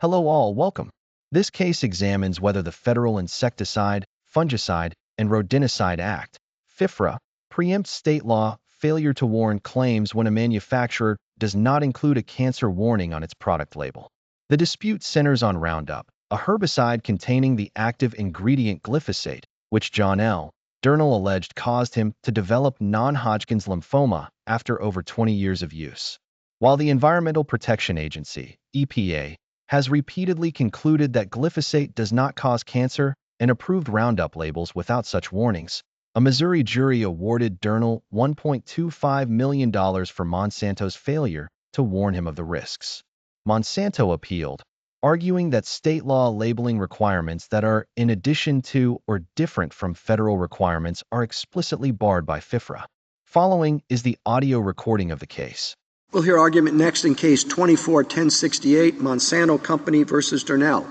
Hello all, welcome. This case examines whether the Federal Insecticide, Fungicide, and Rodenticide Act, FIFRA, preempts state law failure to warn claims when a manufacturer does not include a cancer warning on its product label. The dispute centers on Roundup, a herbicide containing the active ingredient glyphosate, which Durnell alleged caused him to develop non-Hodgkin's lymphoma after over 20 years of use. While the Environmental Protection Agency, EPA, has repeatedly concluded that glyphosate does not cause cancer and approved Roundup labels without such warnings, a Missouri jury awarded Durnell $1.25 million for Monsanto's failure to warn him of the risks. Monsanto appealed, arguing that state law labeling requirements that are in addition to or different from federal requirements are explicitly barred by FIFRA. Following is the audio recording of the case. We'll hear argument next in Case 24-1068, Monsanto Company versus Durnell.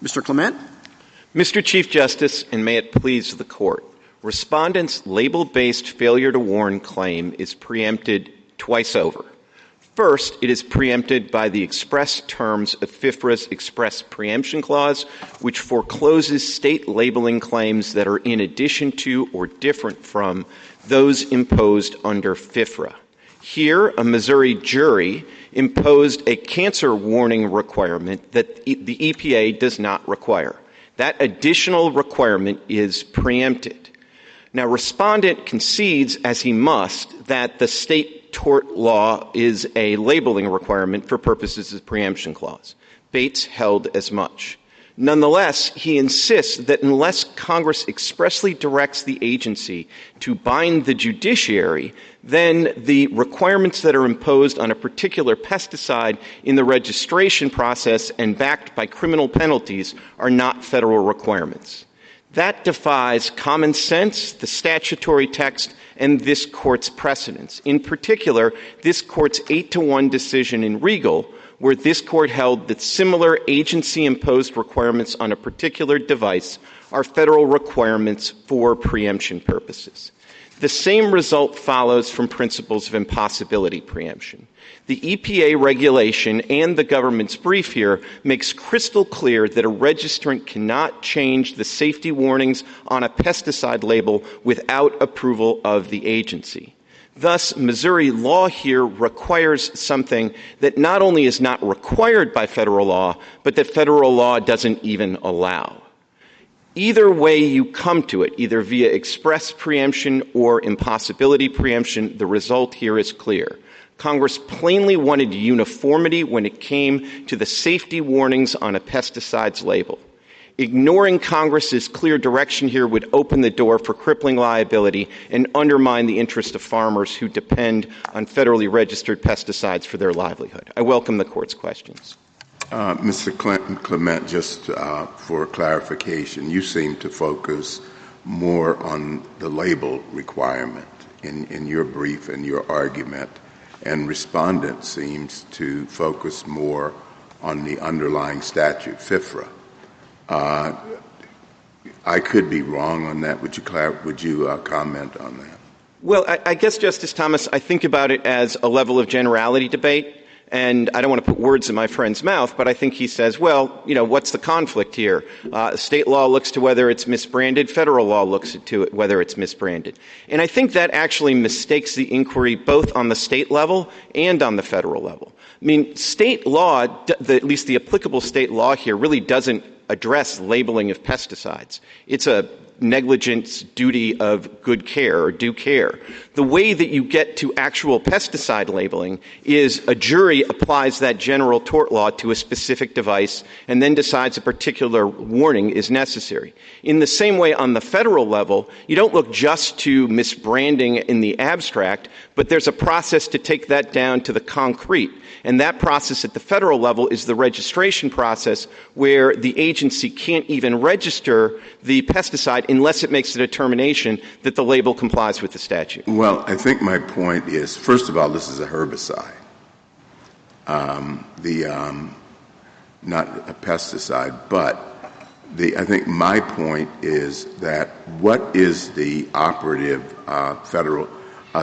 Mr. Clement? Mr. Chief Justice, and may it please the Court, Respondent's label-based failure to warn claim is preempted twice over. First, it is preempted by the express terms of FIFRA's express preemption clause, which forecloses state labeling claims that are in addition to or different from those imposed under FIFRA. Here, a Missouri jury imposed a cancer warning requirement that the EPA does not require. That additional requirement is preempted. Now, Respondent concedes, as he must, that the state tort law is a labeling requirement for purposes of the preemption clause. Bates held as much. Nonetheless, he insists that unless Congress expressly directs the agency to bind the judiciary, then the requirements that are imposed on a particular pesticide in the registration process and backed by criminal penalties are not federal requirements. That defies common sense, the statutory text, and this Court's precedents. In particular, this Court's 8-1 decision in Regal, where this Court held that similar agency-imposed requirements on a particular device are federal requirements for preemption purposes. The same result follows from principles of impossibility preemption. The EPA regulation and the government's brief here makes crystal clear that a registrant cannot change the safety warnings on a pesticide label without approval of the agency. Thus, Missouri law here requires something that not only is not required by federal law, but that federal law doesn't even allow. Either way you come to it, either via express preemption or impossibility preemption, the result here is clear. Congress plainly wanted uniformity when it came to the safety warnings on a pesticide's label. Ignoring Congress's clear direction here would open the door for crippling liability and undermine the interest of farmers who depend on federally registered pesticides for their livelihood. I welcome the Court's questions. Mr. Clement, just for clarification, you seem to focus more on the label requirement in your brief and your argument, and Respondent seems to focus more on the underlying statute, FIFRA. I could be wrong on that. Would you comment on that? Well, I guess, Justice Thomas, I think about it as a level of generality debate. And I don't want to put words in my friend's mouth, but I think he says, well, what's the conflict here? State law looks to whether it's misbranded. Federal law looks to it whether it's misbranded. And I think that actually mistakes the inquiry both on the state level and on the federal level. I mean, state law, at least the applicable state law here, really doesn't address labeling of pesticides. It's a negligence duty of good care or due care. The way that you get to actual pesticide labeling is a jury applies that general tort law to a specific device and then decides a particular warning is necessary. In the same way, on the federal level, you don't look just to misbranding in the abstract, but there's a process to take that down to the concrete. And that process at the federal level is the registration process, where the agency can't even register the pesticide unless it makes a determination that the label complies with the statute. Well, I think my point is, first of all, this is a herbicide, not a pesticide. But I think my point is that what is the operative federal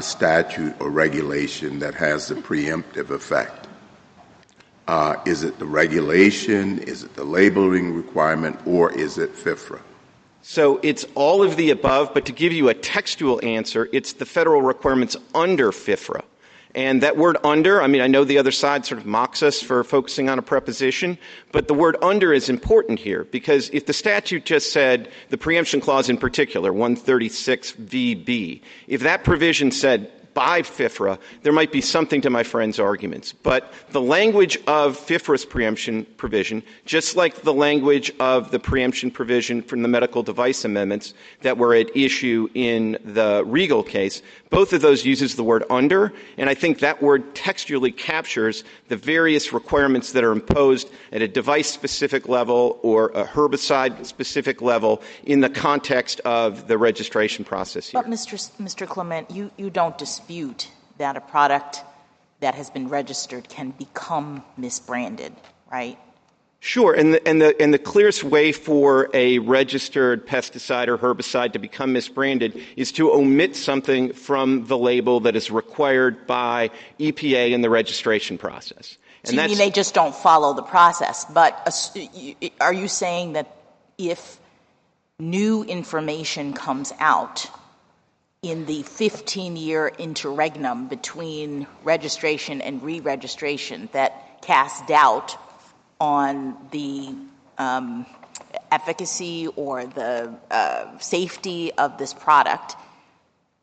statute or regulation that has the preemptive effect? Is it the regulation? Is it the labeling requirement? Or is it FIFRA? So it's all of the above, but to give you a textual answer, it's the federal requirements under FIFRA. And that word under, I mean, I know the other side sort of mocks us for focusing on a preposition, but the word under is important here because if the statute just said, the preemption clause in particular, 136 VB, if that provision said by FIFRA, there might be something to my friend's arguments. But the language of FIFRA's preemption provision, just like the language of the preemption provision from the medical device amendments that were at issue in the Regal case, both of those uses the word under, and I think that word textually captures the various requirements that are imposed at a device-specific level or a herbicide-specific level in the context of the registration process here. But, Mr. Clement, you don't dispute that a product that has been registered can become misbranded, right? Sure, and the clearest way for a registered pesticide or herbicide to become misbranded is to omit something from the label that is required by EPA in the registration process. So you mean they just don't follow the process? But are you saying that if new information comes out in the 15-year interregnum between registration and re-registration that casts doubt on the efficacy or the safety of this product,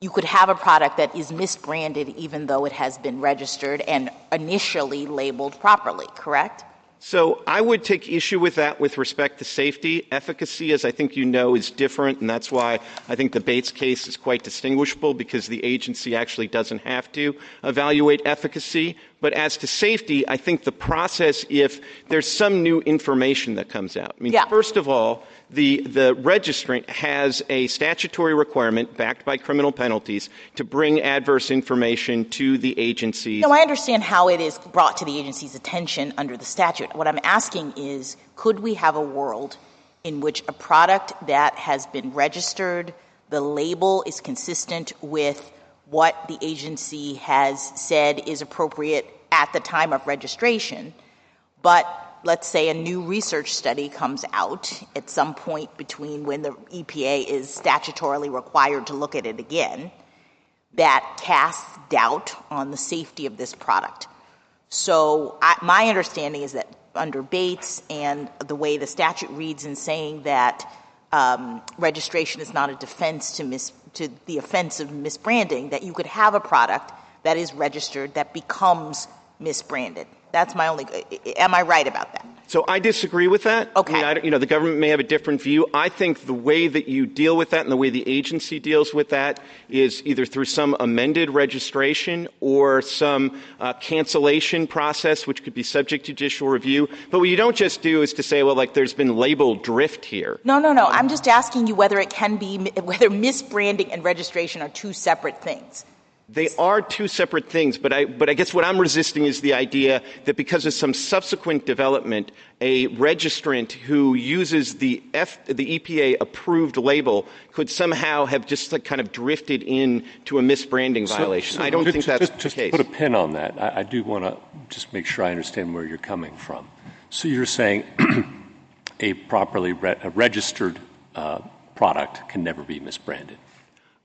you could have a product that is misbranded even though it has been registered and initially labeled properly, correct? So I would take issue with that with respect to safety. Efficacy, as I think you know, is different, and that's why I think the Bates case is quite distinguishable because the agency actually doesn't have to evaluate efficacy. But as to safety, I think the process, if there's some new information that comes out. I mean, First of all, the registrant has a statutory requirement backed by criminal penalties to bring adverse information to the agency. No, I understand how it is brought to the agency's attention under the statute. What I'm asking is, could we have a world in which a product that has been registered, the label is consistent with what the agency has said is appropriate at the time of registration, but let's say a new research study comes out at some point between when the EPA is statutorily required to look at it again, that casts doubt on the safety of this product. So my understanding is that under Bates and the way the statute reads in saying that registration is not a defense to the offense of misbranding, that you could have a product that is registered that becomes misbranded. That's my only – am I right about that? So I disagree with that. Okay. I mean, the government may have a different view. I think the way that you deal with that and the way the agency deals with that is either through some amended registration or some cancellation process, which could be subject to judicial review. But what you don't just do is to say, well, like there's been label drift here. No. I'm just asking you whether it can be – whether misbranding and registration are two separate things. They are two separate things, but I guess what I'm resisting is the idea that because of some subsequent development, a registrant who uses the EPA-approved label could somehow have just kind of drifted into a misbranding violation. I don't think that's the case. Just to put a pin on that, I do want to just make sure I understand where you're coming from. So you're saying a properly registered product can never be misbranded.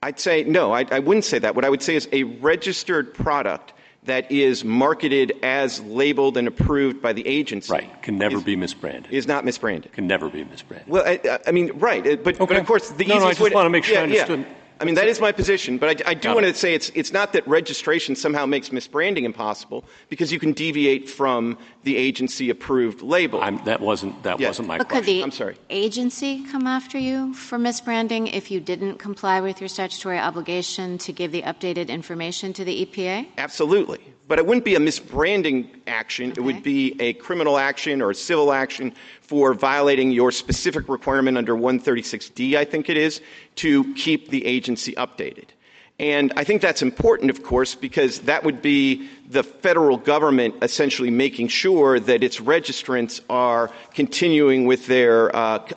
I'd say no, I wouldn't say that. What I would say is a registered product that is marketed as labeled and approved by the agency. Right, can never be misbranded. Is not misbranded. Can never be misbranded. Well, I mean, right. But of course, the easiest way I just want to make sure I understood. Yeah. I mean, that is my position, but I do want to say it's not that registration somehow makes misbranding impossible, because you can deviate from the agency-approved label. That wasn't my question. Could the I'm sorry. agency come after you for misbranding if you didn't comply with your statutory obligation to give the updated information to the EPA? Absolutely. But it wouldn't be a misbranding action. Okay. It would be a criminal action or a civil action for violating your specific requirement under 136D, I think it is, to keep the agency updated. And I think that's important, of course, because that would be the federal government essentially making sure that its registrants are continuing with their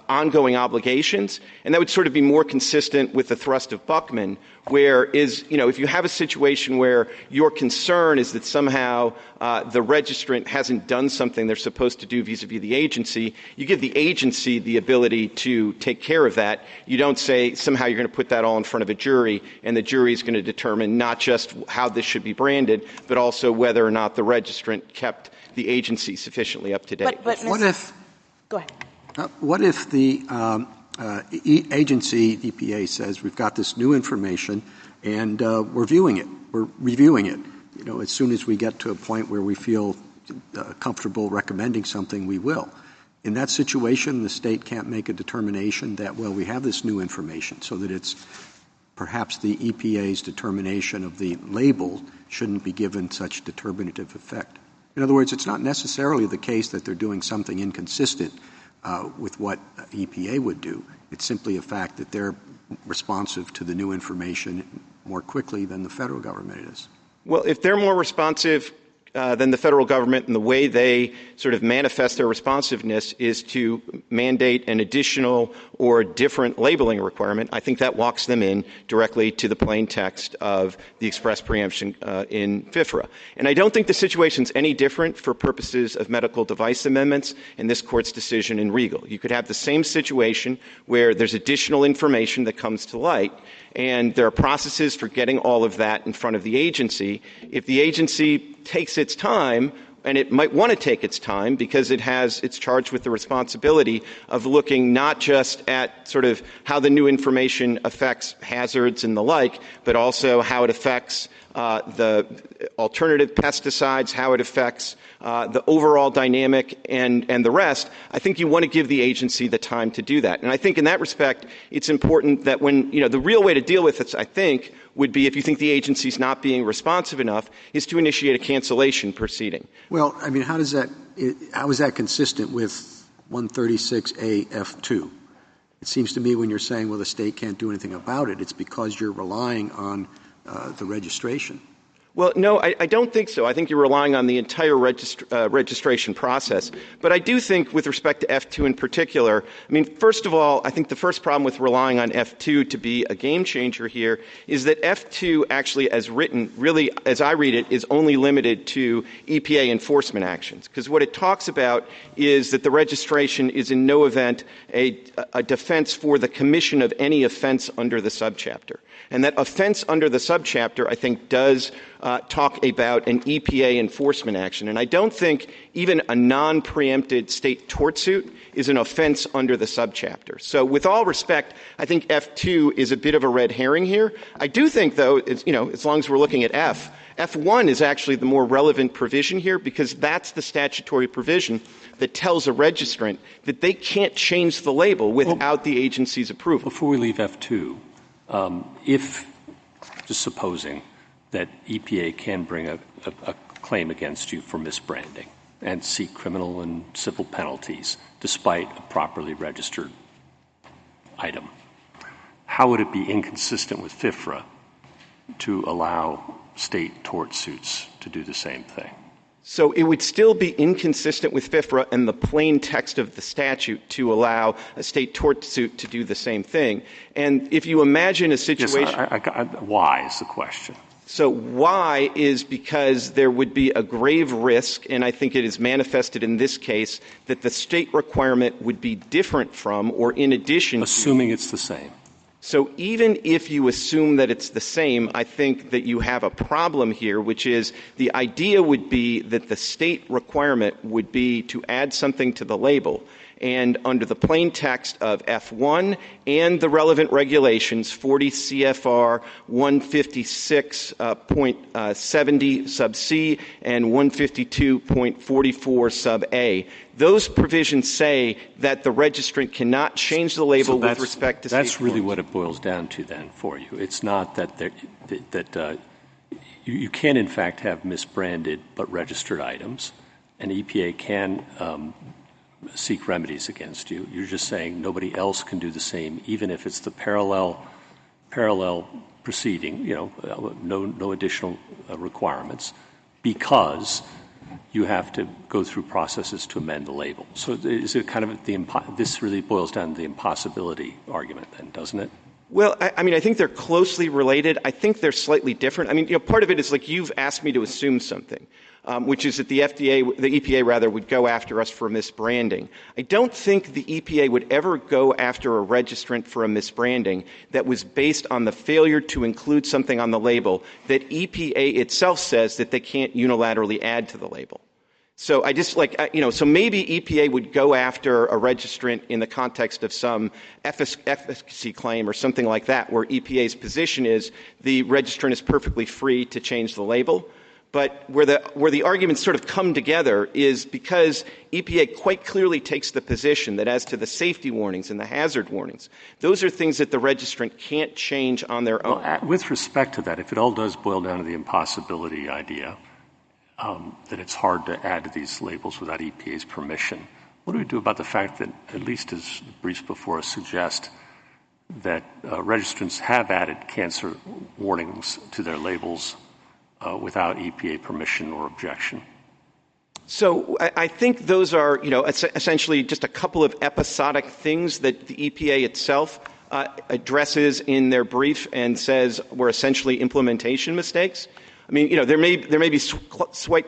ongoing obligations. And that would sort of be more consistent with the thrust of Buckman, where if you have a situation where your concern is that somehow the registrant hasn't done something they're supposed to do vis-a-vis the agency, you give the agency the ability to take care of that. You don't say somehow you're going to put that all in front of a jury, and the jury is going to determine not just how this should be branded, but also whether or not the registrant kept the agency sufficiently up to date. Go ahead. What if the agency, EPA, says we've got this new information and we're reviewing it. As soon as we get to a point where we feel comfortable recommending something, we will. In that situation, the state can't make a determination that, well, we have this new information, so that it's perhaps the EPA's determination of the label shouldn't be given such determinative effect. In other words, it's not necessarily the case that they're doing something inconsistent with what EPA would do. It's simply a fact that they're responsive to the new information more quickly than the federal government is. Well, if they're more responsive than the federal government, and the way they sort of manifest their responsiveness is to mandate an additional or different labeling requirement, I think that walks them in directly to the plain text of the express preemption in FIFRA. And I don't think the situation's any different for purposes of medical device amendments in this court's decision in Regal. You could have the same situation where there's additional information that comes to light, and there are processes for getting all of that in front of the agency. If the agency takes its time, and it might want to take its time because it's charged with the responsibility of looking not just at sort of how the new information affects hazards and the like, but also how it affects the alternative pesticides, how it affects the overall dynamic and the rest. I think you want to give the agency the time to do that. And I think in that respect, it's important that when, the real way to deal with it, I think, would be, if you think the agency's not being responsive enough, is to initiate a cancellation proceeding. Well, I mean, how is that consistent with 136A-F2? It seems to me when you're saying, well, the state can't do anything about it, it's because you're relying on the registration. Well, no, I don't think so. I think you're relying on the entire registration process. But I do think with respect to F2 in particular, first of all, I think the first problem with relying on F2 to be a game changer here is that F2 actually, as written, really, as I read it, is only limited to EPA enforcement actions. Because what it talks about is that the registration is in no event a defense for the commission of any offense under the subchapter. And that offense under the subchapter, I think, does talk about an EPA enforcement action. And I don't think even a non-preempted state tort suit is an offense under the subchapter. So with all respect, I think F2 is a bit of a red herring here. I do think, though, as long as we're looking at F1 is actually the more relevant provision here, because that's the statutory provision that tells a registrant that they can't change the label without the agency's approval. Before we leave F2, if, just supposing that EPA can bring a claim against you for misbranding and seek criminal and civil penalties despite a properly registered item, how would it be inconsistent with FIFRA to allow state tort suits to do the same thing? So it would still be inconsistent with FIFRA and the plain text of the statute to allow a state tort suit to do the same thing. And if you imagine a situation... Yes, why is the question? So why is because there would be a grave risk, and I think it is manifested in this case, that the state requirement would be different from or in addition to... Assuming it's the same. So even if you assume that it's the same, I think that you have a problem here, which is the idea would be that the state requirement would be to add something to the label. And under the plain text of F1 and the relevant regulations, 40 CFR 156.70 sub C and 152.44 sub A, those provisions say that the registrant cannot change the label with respect to state That's really forms. what it boils down to then for you. It's not that you can, in fact, have misbranded but registered items, and EPA can seek remedies against you. You're just saying nobody else can do the same, even if it's the parallel proceeding, no additional requirements. because you have to go through processes to amend the label. So is it kind of this really boils down to the impossibility argument then, doesn't it? Well, I mean, I think they're closely related. I think they're slightly different. I mean, part of it is like you've asked me to assume something, which is that the EPA would go after us for misbranding. I don't think the EPA would ever go after a registrant for a misbranding that was based on the failure to include something on the label that EPA itself says that they can't unilaterally add to the label. So I just so maybe EPA would go after a registrant in the context of some efficacy claim or something like that, where EPA's position is the registrant is perfectly free to change the label. But where the arguments sort of come together is because EPA quite clearly takes the position that as to the safety warnings and the hazard warnings, those are things that the registrant can't change on their own. Well, with respect to that, if it all does boil down to the impossibility idea, that it's hard to add to these labels without EPA's permission. What do we do about the fact that, at least as the briefs before us suggest, that registrants have added cancer warnings to their labels without EPA permission or objection? So I think those are, essentially just a couple of episodic things that the EPA itself addresses in their brief and says were essentially implementation mistakes. I mean, there may be slight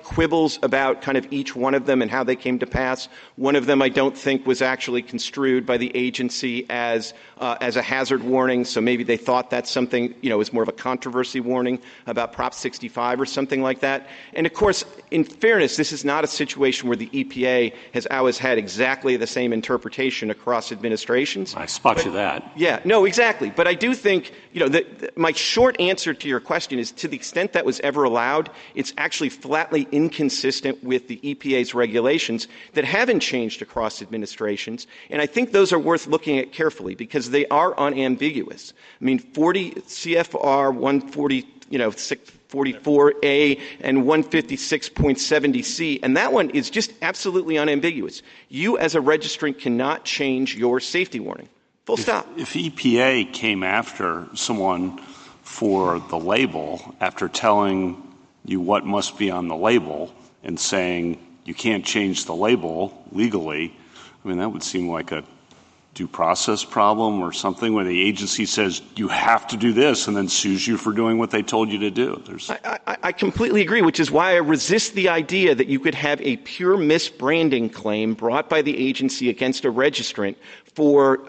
quibbles about kind of each one of them and how they came to pass. One of them I don't think was actually construed by the agency as a hazard warning, so maybe they thought that's something, is more of a controversy warning about Prop 65 or something like that. And of course, in fairness, this is not a situation where the EPA has always had exactly the same interpretation across administrations. I spot you that. Yeah, no, exactly. But I do think, my short answer to your question is to the extent that was ever allowed, it's actually flatly inconsistent with the EPA's regulations that haven't changed across administrations. And I think those are worth looking at carefully because they are unambiguous. I mean, 40 CFR 144A and 156.70C, and that one is just absolutely unambiguous. You as a registrant cannot change your safety warning. Full stop. If EPA came after someone for the label after telling you what must be on the label and saying you can't change the label legally, I mean, that would seem like a due process problem or something where the agency says you have to do this and then sues you for doing what they told you to do. I completely agree, which is why I resist the idea that you could have a pure misbranding claim brought by the agency against a registrant for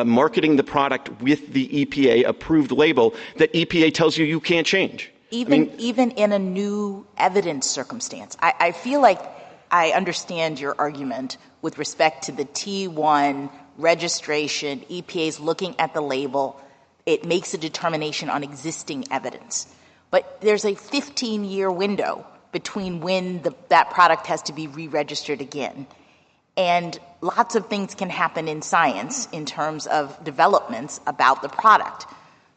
marketing the product with the EPA-approved label that EPA tells you can't change. Even in a new evidence circumstance. I feel like I understand your argument with respect to the T1 registration. EPA's looking at the label. It makes a determination on existing evidence. But there's a 15-year window between when that product has to be re-registered again. And lots of things can happen in science in terms of developments about the product.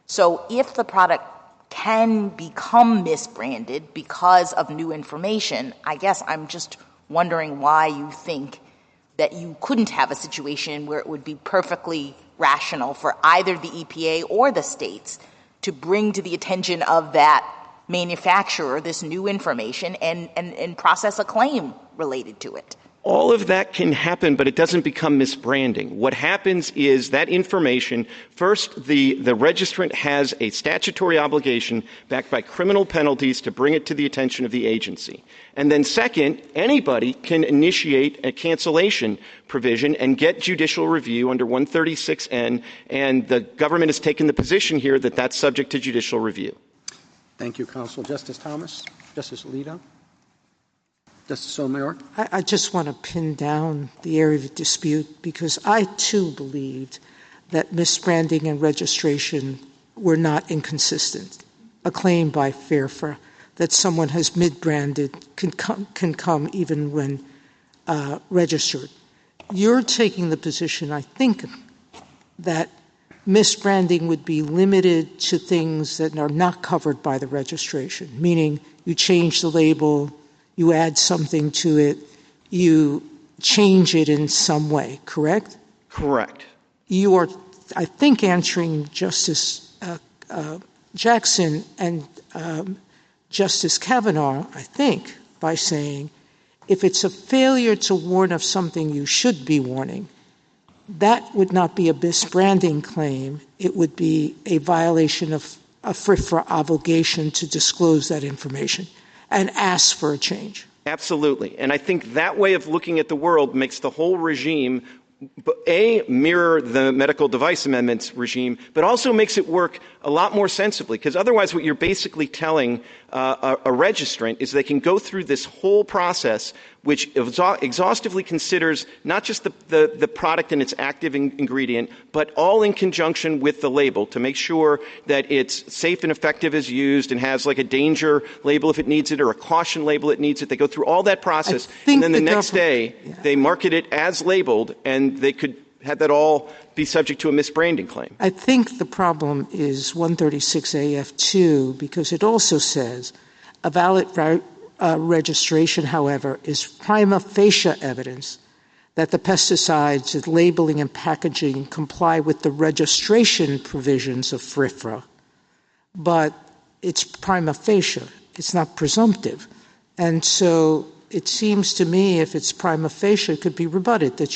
So if the product can become misbranded because of new information, I guess I'm just wondering why you think that you couldn't have a situation where it would be perfectly rational for either the EPA or the states to bring to the attention of that manufacturer this new information and process a claim related to it. All of that can happen, but it doesn't become misbranding. What happens is that information, first, the registrant has a statutory obligation backed by criminal penalties to bring it to the attention of the agency. And then second, anybody can initiate a cancellation provision and get judicial review under 136N, and the government has taken the position here that that's subject to judicial review. Thank you, Counsel. Justice Thomas? Justice Alito? Justice Sotomayor? I just want to pin down the area of dispute because I, too, believed that misbranding and registration were not inconsistent. A claim by FIFRA that someone has mid-branded can come even when registered. You're taking the position, I think, that misbranding would be limited to things that are not covered by the registration, meaning you change the label, you add something to it, you change it in some way, correct? Correct. You are, I think, answering Justice Jackson and Justice Kavanaugh, I think, by saying, if it's a failure to warn of something you should be warning, that would not be a misbranding claim. It would be a violation of a FIFRA obligation to disclose that information and ask for a change. Absolutely. And I think that way of looking at the world makes the whole regime mirror the medical device amendments regime, but also makes it work a lot more sensibly, because otherwise what you're basically telling a registrant is they can go through this whole process which exhaustively considers not just the product and its active ingredient, but all in conjunction with the label to make sure that it's safe and effective as used and has like a danger label if it needs it or a caution label it needs it. They go through all that process, and then the next day they market it as labeled, and they could have that all be subject to a misbranding claim. I think the problem is 136AF2, because it also says a valid registration, however, is prima facie evidence that the pesticides, labeling and packaging comply with the registration provisions of FIFRA. But it's prima facie. It's not presumptive. And so it seems to me if it's prima facie, it could be rebutted that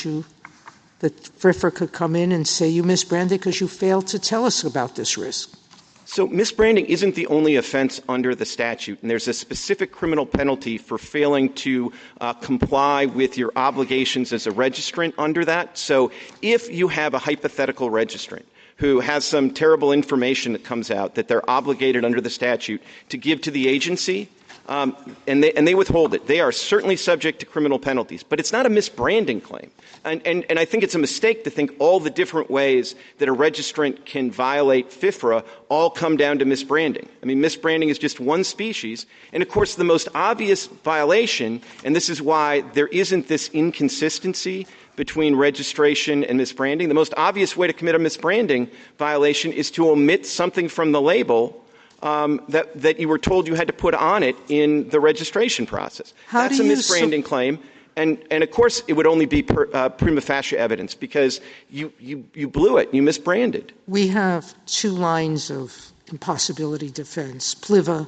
FIFRA could come in and say you misbranded because you failed to tell us about this risk. So misbranding isn't the only offense under the statute, and there's a specific criminal penalty for failing to comply with your obligations as a registrant under that. So if you have a hypothetical registrant who has some terrible information that comes out that they're obligated under the statute to give to the agency, and they withhold it, they are certainly subject to criminal penalties. But it's not a misbranding claim. And I think it's a mistake to think all the different ways that a registrant can violate FIFRA all come down to misbranding. I mean, misbranding is just one species. And, of course, the most obvious violation, and this is why there isn't this inconsistency between registration and misbranding, the most obvious way to commit a misbranding violation is to omit something from the label that you were told you had to put on it in the registration process. That's a misbranding claim. And of course, it would only be prima facie evidence because you blew it. You misbranded. We have two lines of impossibility defense. Pliva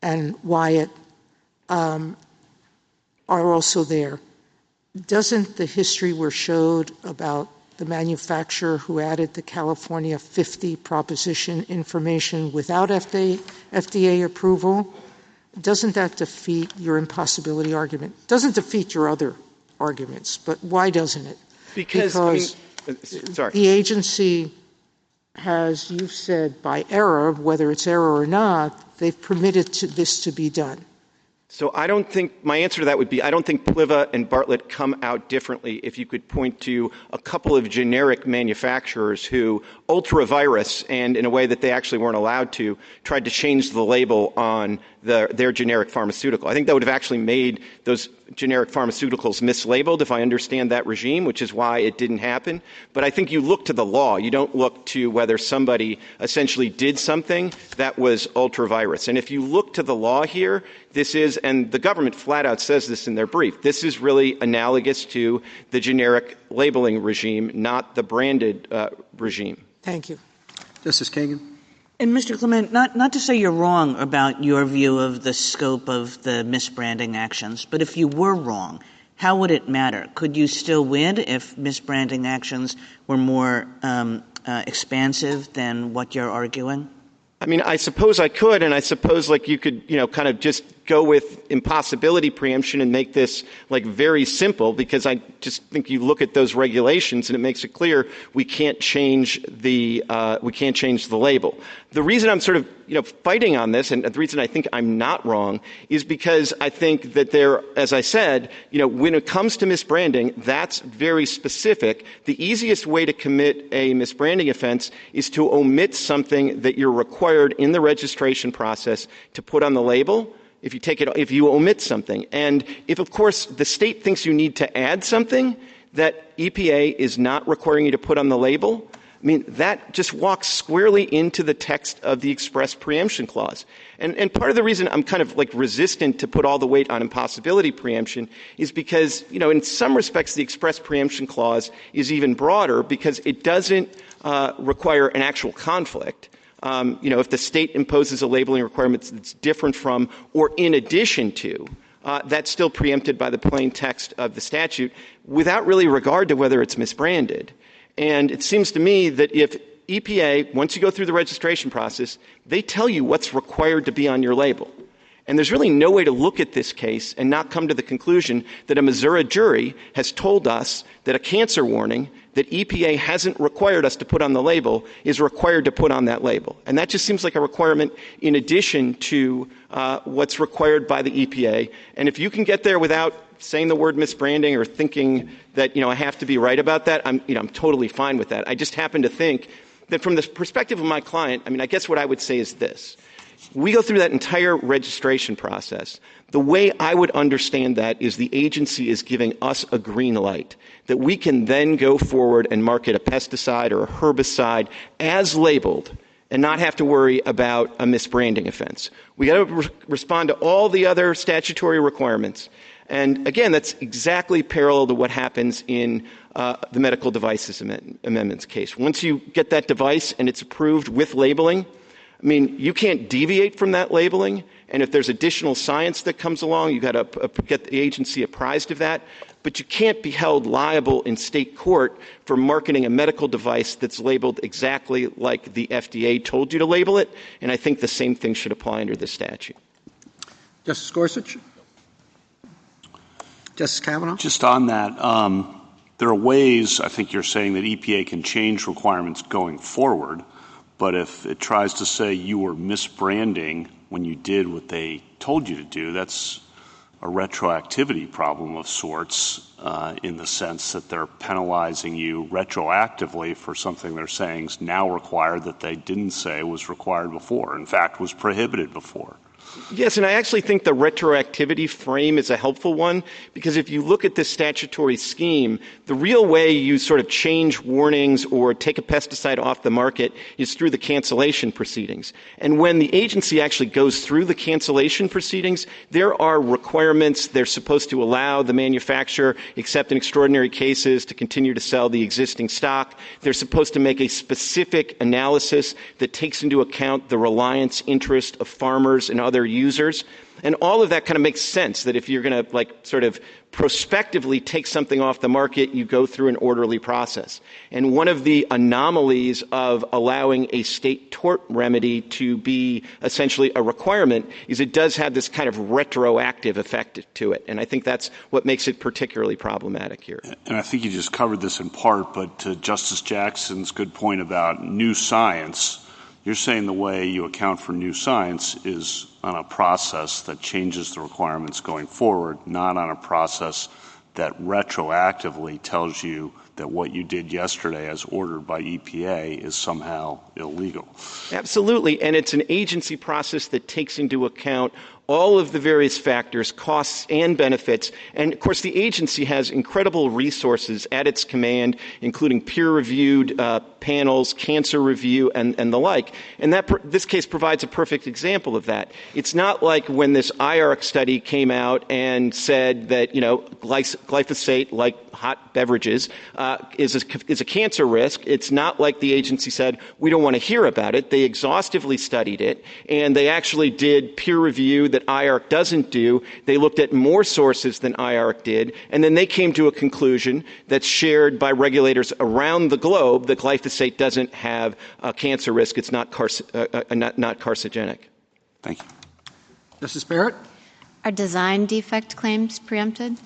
and Wyatt are also there. Doesn't the history we're showed about the manufacturer who added the California 50 proposition information without FDA approval, doesn't that defeat your impossibility argument? Doesn't defeat your other arguments, but why doesn't it? Because the agency has, you've said, by error, whether it's error or not, they've permitted this to be done. So I don't think, my answer to that would be, I don't think Pliva and Bartlett come out differently if you could point to a couple of generic manufacturers who ultra-virus, and in a way that they actually weren't allowed to, tried to change the label on their generic pharmaceutical. I think that would have actually made those generic pharmaceuticals mislabeled if I understand that regime, which is why it didn't happen. But I think you look to the law. You don't look to whether somebody essentially did something that was ultra-virus. And if you look to the law here, this is, and the government flat out says this in their brief, this is really analogous to the generic labeling regime, not the branded regime. Thank you. Justice Kagan. And Mr. Clement, not to say you're wrong about your view of the scope of the misbranding actions, but if you were wrong, how would it matter? Could you still win if misbranding actions were more expansive than what you're arguing? I mean, I suppose I could, and I suppose you could, kind of just go with impossibility preemption and make this very simple, because I just think you look at those regulations and it makes it clear we can't change the label. The reason I'm sort of fighting on this, and the reason I think I'm not wrong, is because I think that there, as I said, when it comes to misbranding, that's very specific. The easiest way to commit a misbranding offense is to omit something that you're required in the registration process to put on the label. If you omit something, and if, of course, the state thinks you need to add something that EPA is not requiring you to put on the label, I mean, that just walks squarely into the text of the express preemption clause. And part of the reason I'm kind of resistant to put all the weight on impossibility preemption is because, in some respects, the express preemption clause is even broader because it doesn't require an actual conflict. if the state imposes a labeling requirement that's different from or in addition to, that's still preempted by the plain text of the statute without really regard to whether it's misbranded. And it seems to me that if EPA, once you go through the registration process, they tell you what's required to be on your label. And there's really no way to look at this case and not come to the conclusion that a Missouri jury has told us that a cancer warning that EPA hasn't required us to put on the label is required to put on that label. And that just seems like a requirement in addition to what's required by the EPA. And if you can get there without saying the word misbranding or thinking that, I have to be right about that, I'm totally fine with that. I just happen to think that from the perspective of my client, I guess what I would say is this. We go through that entire registration process. The way I would understand that is the agency is giving us a green light that we can then go forward and market a pesticide or a herbicide as labeled and not have to worry about a misbranding offense. We got to respond to all the other statutory requirements. And again, that's exactly parallel to what happens in the medical devices amendments case. Once you get that device and it's approved with labeling, you can't deviate from that labeling, and if there's additional science that comes along, you've got to get the agency apprised of that. But you can't be held liable in state court for marketing a medical device that's labeled exactly like the FDA told you to label it, and I think the same thing should apply under this statute. Justice Gorsuch? Justice Kavanaugh? Just on that, there are ways, I think you're saying, that EPA can change requirements going forward. But if it tries to say you were misbranding when you did what they told you to do, that's a retroactivity problem of sorts in the sense that they're penalizing you retroactively for something they're saying is now required that they didn't say was required before, in fact, was prohibited before. Yes, and I actually think the retroactivity frame is a helpful one because if you look at this statutory scheme, the real way you sort of change warnings or take a pesticide off the market is through the cancellation proceedings. And when the agency actually goes through the cancellation proceedings, there are requirements. They're supposed to allow the manufacturer, except in extraordinary cases, to continue to sell the existing stock. They're supposed to make a specific analysis that takes into account the reliance interest of farmers and other users. And all of that kind of makes sense that if you're going to sort of prospectively take something off the market, you go through an orderly process. And one of the anomalies of allowing a state tort remedy to be essentially a requirement is it does have this kind of retroactive effect to it. And I think that's what makes it particularly problematic here. And I think you just covered this in part, but to Justice Jackson's good point about new science, you're saying the way you account for new science is on a process that changes the requirements going forward, not on a process that retroactively tells you that what you did yesterday as ordered by EPA is somehow illegal. Absolutely. And it's an agency process that takes into account all of the various factors, costs and benefits. And, of course, the agency has incredible resources at its command, including peer-reviewed panels, cancer review, and the like. And this case provides a perfect example of that. It's not like when this IARC study came out and said that, glyphosate, like hot beverages, is a cancer risk. It's not like the agency said, we don't want to hear about it. They exhaustively studied it, and they actually did peer review that IARC doesn't do. They looked at more sources than IARC did, and then they came to a conclusion that's shared by regulators around the globe that glyphosate doesn't have a cancer risk. It's not carcinogenic. Thank you. Justice Barrett? Are design defect claims preempted?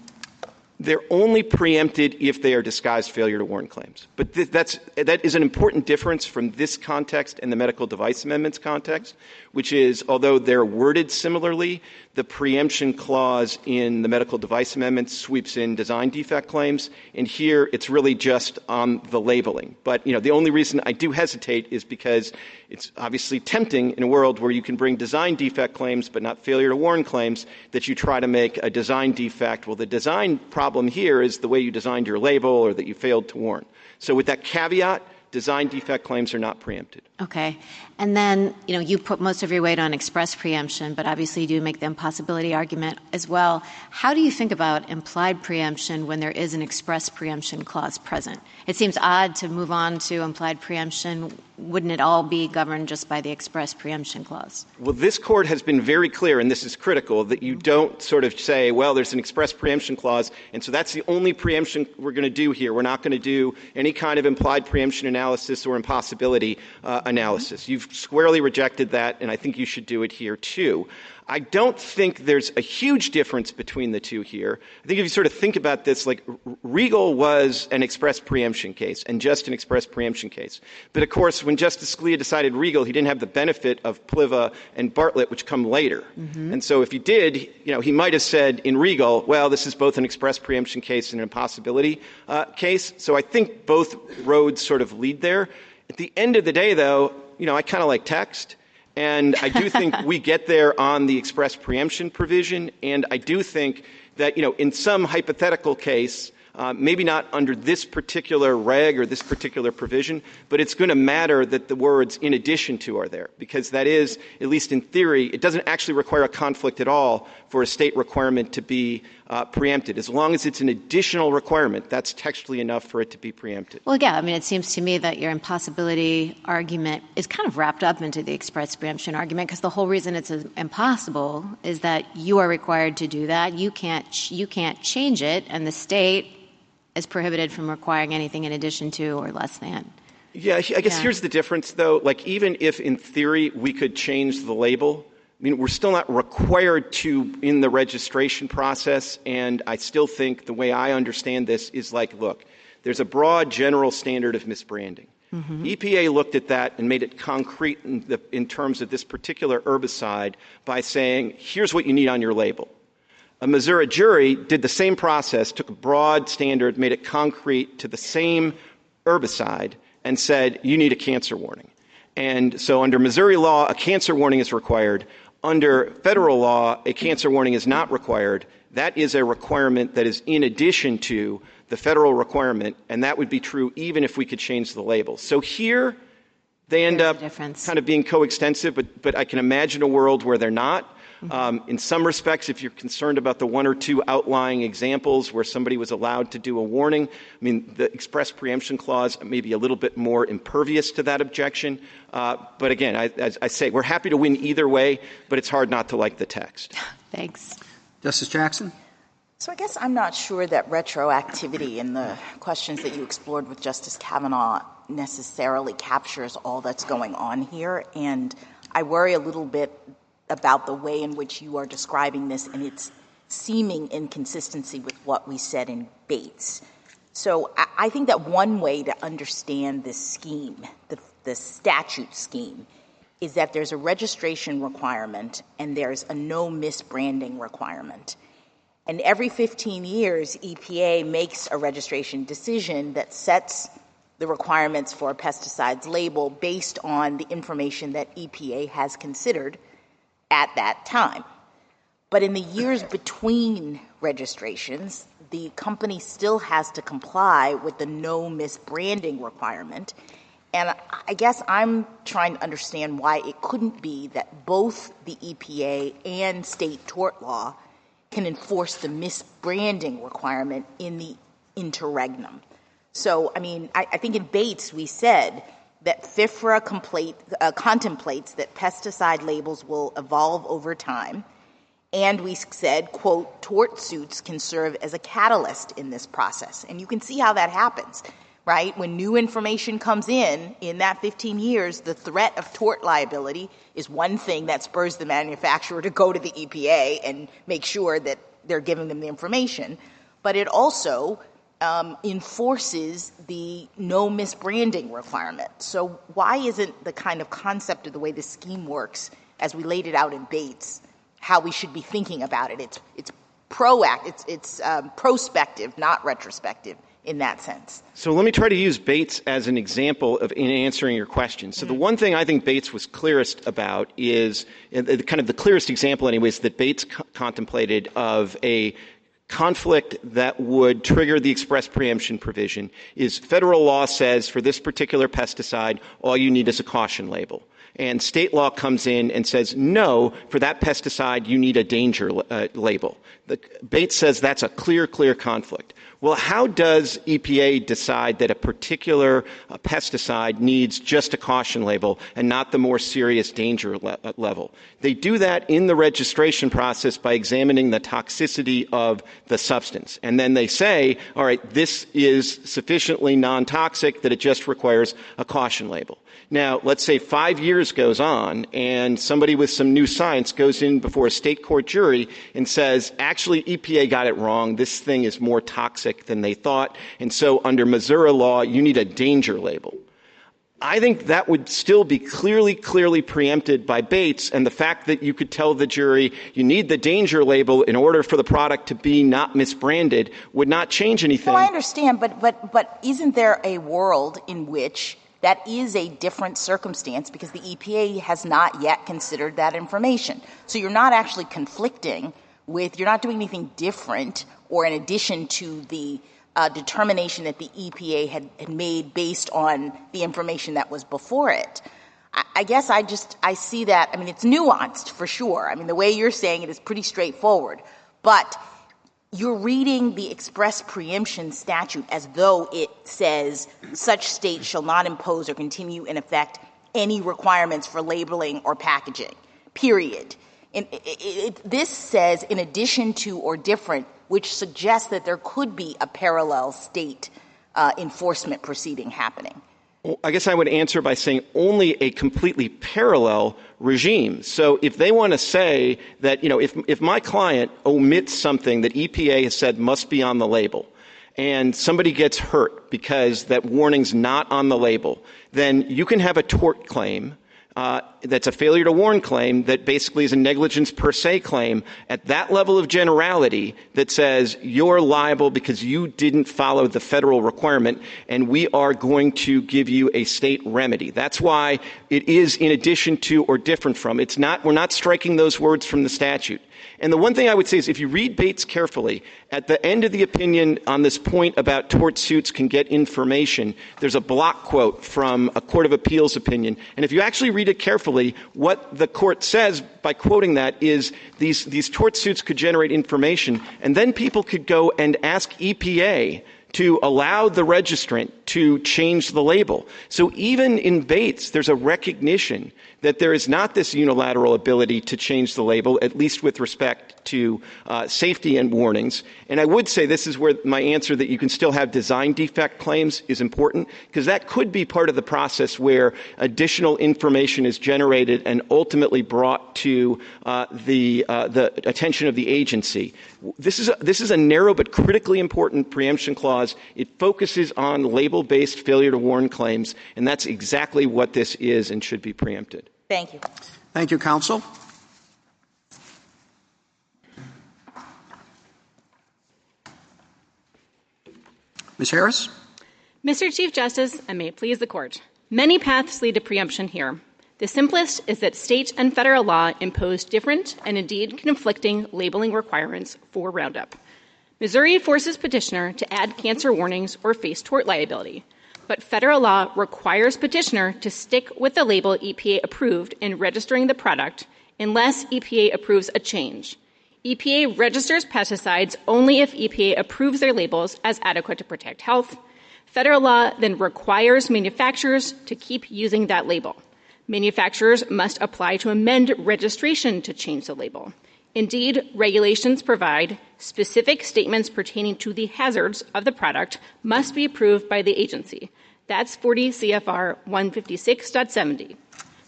They're only preempted if they are disguised failure to warn claims. But that is an important difference from this context and the medical device amendments context, which is, although they're worded similarly, the preemption clause in the medical device amendments sweeps in design defect claims, and here it's really just on the labeling. But, the only reason I do hesitate is because it's obviously tempting in a world where you can bring design defect claims but not failure to warn claims that you try to make a design defect. Well, the design problem here is the way you designed your label or that you failed to warn. So with that caveat, design defect claims are not preempted. Okay. And then, you put most of your weight on express preemption, but obviously you do make the impossibility argument as well. How do you think about implied preemption when there is an express preemption clause present? It seems odd to move on to implied preemption wouldn't it all be governed just by the express preemption clause? Well, this court has been very clear, and this is critical, that you don't sort of say, well, there's an express preemption clause, and so that's the only preemption we're going to do here. We're not going to do any kind of implied preemption analysis or impossibility analysis. You've squarely rejected that, and I think you should do it here, too. I don't think there's a huge difference between the two here. I think if you sort of think about this, like Regal was an express preemption case and just an express preemption case. But of course, when Justice Scalia decided Regal, he didn't have the benefit of Pliva and Bartlett, which come later. And so if he did, he might have said in Regal, well, this is both an express preemption case and an impossibility case. So I think both roads sort of lead there. At the end of the day, though, I kind of like text. And I do think we get there on the express preemption provision. And I do think that, in some hypothetical case, maybe not under this particular reg or this particular provision, but it's going to matter that the words in addition to are there, because that is, at least in theory, it doesn't actually require a conflict at all for a state requirement to be preempted. As long as it's an additional requirement, that's textually enough for it to be preempted. Well, yeah, it seems to me that your impossibility argument is kind of wrapped up into the express preemption argument, because the whole reason it's impossible is that you are required to do that. You can't change it, and the state is prohibited from requiring anything in addition to or less than. Yeah, I guess here's the difference, though. Like, even if in theory we could change the label, we're still not required to in the registration process. And I still think the way I understand this is like, look, there's a broad general standard of misbranding. EPA looked at that and made it concrete in terms of this particular herbicide by saying, here's what you need on your label. A Missouri jury did the same process, took a broad standard, made it concrete to the same herbicide, and said, you need a cancer warning. And so under Missouri law, a cancer warning is required. Under federal law, a cancer warning is not required. That is a requirement that is in addition to the federal requirement, and that would be true even if we could change the label. So here, they end up kind of being coextensive, but I can imagine a world where they're not. In some respects, if you're concerned about the one or two outlying examples where somebody was allowed to do a warning, the express preemption clause may be a little bit more impervious to that objection. But again, as I say, we're happy to win either way, but it's hard not to like the text. Thanks. Justice Jackson? So I guess I'm not sure that retroactivity in the questions that you explored with Justice Kavanaugh necessarily captures all that's going on here. And I worry a little bit about the way in which you are describing this and its seeming inconsistency with what we said in Bates. So I think that one way to understand this scheme, the statute scheme, is that there's a registration requirement and there's a no misbranding requirement. And every 15 years, EPA makes a registration decision that sets the requirements for a pesticide's label based on the information that EPA has considered at that time. But in the years between registrations, the company still has to comply with the no misbranding requirement. And I guess I'm trying to understand why it couldn't be that both the EPA and state tort law can enforce the misbranding requirement in the interregnum. So, I think in Bates we said that FIFRA contemplates that pesticide labels will evolve over time. And we said, quote, tort suits can serve as a catalyst in this process. And you can see how that happens, right? When new information comes in that 15 years, the threat of tort liability is one thing that spurs the manufacturer to go to the EPA and make sure that they're giving them the information. But it also enforces the no misbranding requirement. So why isn't the kind of concept of the way the scheme works, as we laid it out in Bates, how we should be thinking about it? It's prospective, not retrospective in that sense. So let me try to use Bates as an example in answering your question. So the one thing I think Bates was clearest about is kind of the clearest example anyways that Bates contemplated of a conflict that would trigger the express preemption provision is federal law says for this particular pesticide, all you need is a caution label. And state law comes in and says, no, for that pesticide, you need a danger label. Bates says that's a clear conflict. Well, how does EPA decide that a particular pesticide needs just a caution label and not the more serious danger level? They do that in the registration process by examining the toxicity of the substance. And then they say, all right, this is sufficiently non-toxic that it just requires a caution label. Now, let's say 5 years goes on and somebody with some new science goes in before a state court jury and says, actually, EPA got it wrong. This thing is more toxic than they thought. And so under Missouri law, you need a danger label. I think that would still be clearly preempted by Bates, and the fact that you could tell the jury you need the danger label in order for the product to be not misbranded would not change anything. Well, I understand, but isn't there a world in which that is a different circumstance because the EPA has not yet considered that information? So you're not actually conflicting with, you're not doing anything different or in addition to the determination that the EPA had made based on the information that was before it. I guess I see that, I mean, it's nuanced for sure. I mean, the way you're saying it is pretty straightforward, but you're reading the express preemption statute as though it says such state shall not impose or continue in effect any requirements for labeling or packaging, period. This says in addition to or different, which suggests that there could be a parallel state enforcement proceeding happening. Well, I guess I would answer by saying only a completely parallel regime. So if they want to say that, if my client omits something that EPA has said must be on the label, and somebody gets hurt because that warning's not on the label, then you can have a tort claim that's a failure to warn claim that basically is a negligence per se claim at that level of generality that says you're liable because you didn't follow the federal requirement and we are going to give you a state remedy. That's why it is in addition to or different from. We're not striking those words from the statute. And the one thing I would say is if you read Bates carefully, at the end of the opinion on this point about tort suits can get information, there's a block quote from a court of appeals opinion. And if you actually read it carefully, what the court says by quoting that is these tort suits could generate information, and then people could go and ask EPA to allow the registrant to change the label. So even in Bates, there's a recognition that there is not this unilateral ability to change the label, at least with respect to safety and warnings. And I would say this is where my answer that you can still have design defect claims is important, because that could be part of the process where additional information is generated and ultimately brought to the attention of the agency. This is a narrow but critically important preemption clause. It focuses on label-based failure to warn claims, and that's exactly what this is and should be preempted. Thank you. Thank you, counsel. Ms. Harris? Mr. Chief Justice, and may it please the Court, many paths lead to preemption here. The simplest is that state and federal law impose different and indeed conflicting labeling requirements for Roundup. Missouri forces petitioner to add cancer warnings or face tort liability, but federal law requires petitioner to stick with the label EPA approved in registering the product unless EPA approves a change. EPA registers pesticides only if EPA approves their labels as adequate to protect health. Federal law then requires manufacturers to keep using that label. Manufacturers must apply to amend registration to change the label. Indeed, regulations provide specific statements pertaining to the hazards of the product must be approved by the agency. That's 40 CFR 156.70.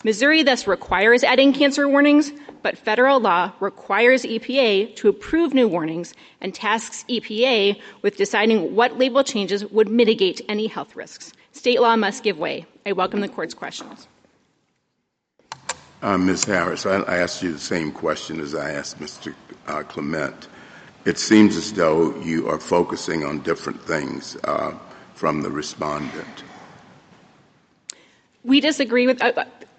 Missouri thus requires adding cancer warnings, but federal law requires EPA to approve new warnings and tasks EPA with deciding what label changes would mitigate any health risks. State law must give way. I welcome the Court's questions. Ms. Harris, I asked you the same question as I asked Mr. Clement. It seems as though you are focusing on different things from the respondent. We disagree with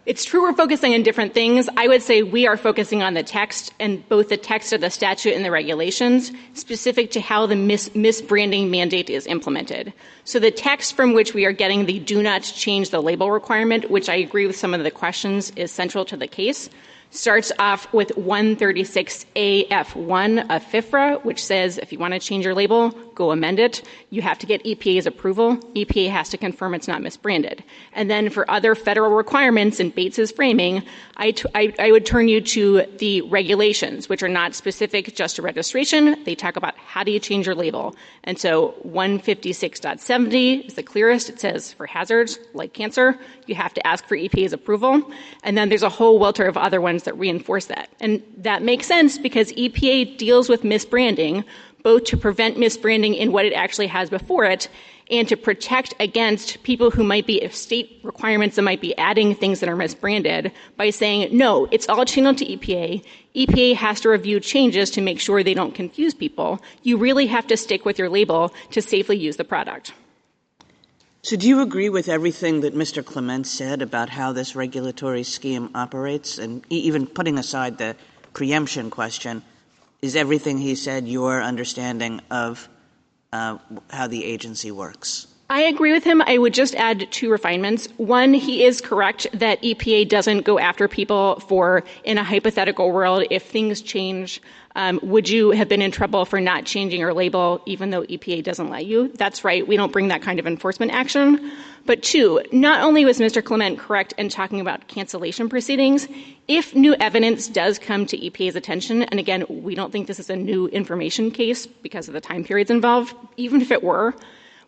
it's true we're focusing on different things. I would say we are focusing on the text, and both the text of the statute and the regulations, specific to how the misbranding mandate is implemented. So the text from which we are getting the do not change the label requirement, which I agree with some of the questions is central to the case, starts off with 136AF1 of FIFRA, which says if you want to change your label, go amend it. You have to get EPA's approval. EPA has to confirm it's not misbranded. And then for other federal requirements in Bates's framing, I would turn you to the regulations, which are not specific just to registration. They talk about how do you change your label. And so 156.70 is the clearest. It says for hazards like cancer, you have to ask for EPA's approval. And then there's a whole welter of other ones that reinforce that. And that makes sense because EPA deals with misbranding, both to prevent misbranding in what it actually has before it and to protect against people who might be, if state requirements that might be adding things that are misbranded by saying, no, it's all channeled to EPA. EPA has to review changes to make sure they don't confuse people. You really have to stick with your label to safely use the product. So do you agree with everything that Mr. Clement said about how this regulatory scheme operates? And even putting aside the preemption question, is everything he said your understanding of how the agency works? I agree with him. I would just add two refinements. One, he is correct that EPA doesn't go after people for, in a hypothetical world, if things change, would you have been in trouble for not changing your label even though EPA doesn't let you? That's right. We don't bring that kind of enforcement action. But two, not only was Mr. Clement correct in talking about cancellation proceedings, if new evidence does come to EPA's attention, and again, we don't think this is a new information case because of the time periods involved, even if it were,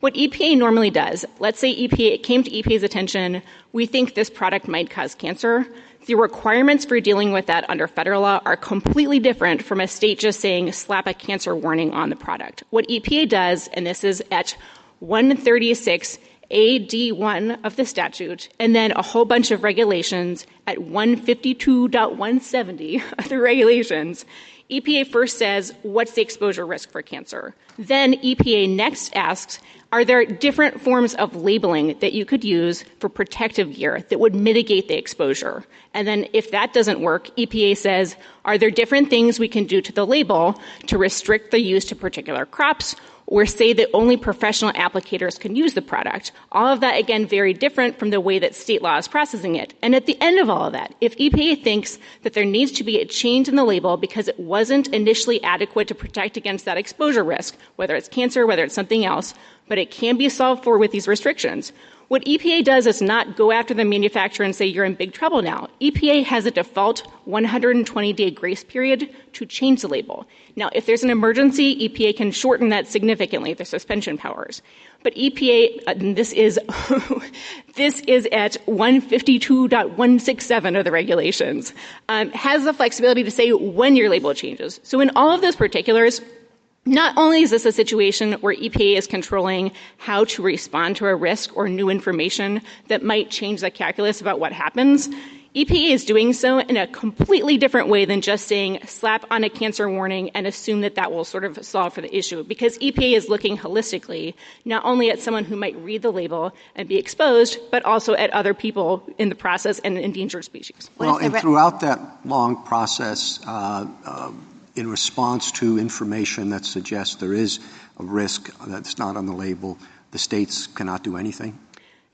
what EPA normally does, let's say it came to EPA's attention, we think this product might cause cancer. The requirements for dealing with that under federal law are completely different from a state just saying slap a cancer warning on the product. What EPA does, and this is at 136 AD1 of the statute, and then a whole bunch of regulations at 152.170 of the regulations, EPA first says, what's the exposure risk for cancer? Then EPA next asks, are there different forms of labeling that you could use for protective gear that would mitigate the exposure? And then if that doesn't work, EPA says, are there different things we can do to the label to restrict the use to particular crops or say that only professional applicators can use the product? All of that, again, very different from the way that state law is processing it. And at the end of all of that, if EPA thinks that there needs to be a change in the label because it wasn't initially adequate to protect against that exposure risk, whether it's cancer, whether it's something else, but it can be solved for with these restrictions, what EPA does is not go after the manufacturer and say you're in big trouble now. EPA has a default 120-day grace period to change the label. Now, if there's an emergency, EPA can shorten that significantly, the suspension powers. But EPA, this is at 152.167 of the regulations, has the flexibility to say when your label changes. So in all of those particulars, not only is this a situation where EPA is controlling how to respond to a risk or new information that might change the calculus about what happens, EPA is doing so in a completely different way than just saying slap on a cancer warning and assume that that will sort of solve for the issue. Because EPA is looking holistically, not only at someone who might read the label and be exposed, but also at other people in the process and endangered species. Well, and throughout that long process, in response to information that suggests there is a risk that's not on the label, the states cannot do anything?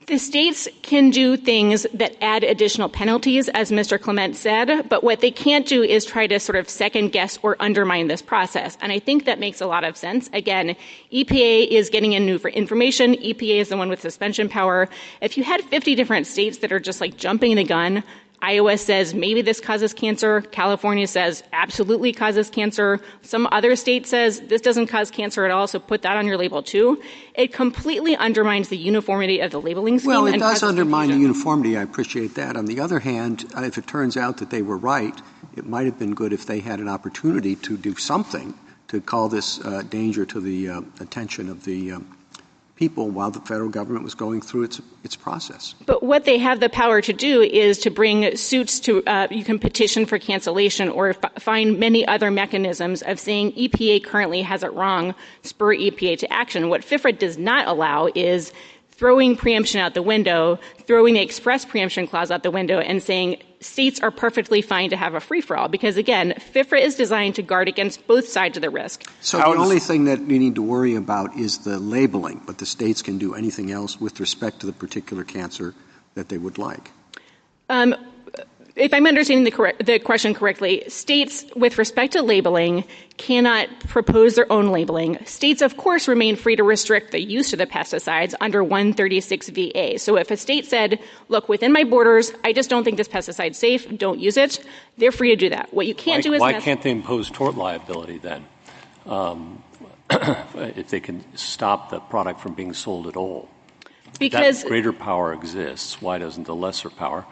The states can do things that add additional penalties, as Mr. Clement said, but what they can't do is try to sort of second guess or undermine this process. And I think that makes a lot of sense. Again, EPA is getting in new information. EPA is the one with suspension power. If you had 50 different states that are just like jumping the gun, Iowa says maybe this causes cancer. California says absolutely causes cancer. Some other state says this doesn't cause cancer at all, so put that on your label too. It completely undermines the uniformity of the labeling scheme. Well, it does undermine the uniformity. I appreciate that. On the other hand, if it turns out that they were right, it might have been good if they had an opportunity to do something to call this danger to the attention of the people while the federal government was going through its process. But what they have the power to do is to bring suits to, you can petition for cancellation or find many other mechanisms of saying EPA currently has it wrong, spur EPA to action. What FIFRA does not allow is throwing preemption out the window, throwing the express preemption clause out the window and saying states are perfectly fine to have a free-for-all because, again, FIFRA is designed to guard against both sides of the risk. So the only thing that we need to worry about is the labeling, but the states can do anything else with respect to the particular cancer that they would like. if I'm understanding the question correctly, states with respect to labeling cannot propose their own labeling. States, of course, remain free to restrict the use of the pesticides under 136 VA. So if a state said, look, within my borders, I just don't think this pesticide's safe, don't use it, they're free to do that. What you can't do is... Why can't they impose tort liability then? If they can stop the product from being sold at all? Because that greater power exists, why doesn't the lesser power,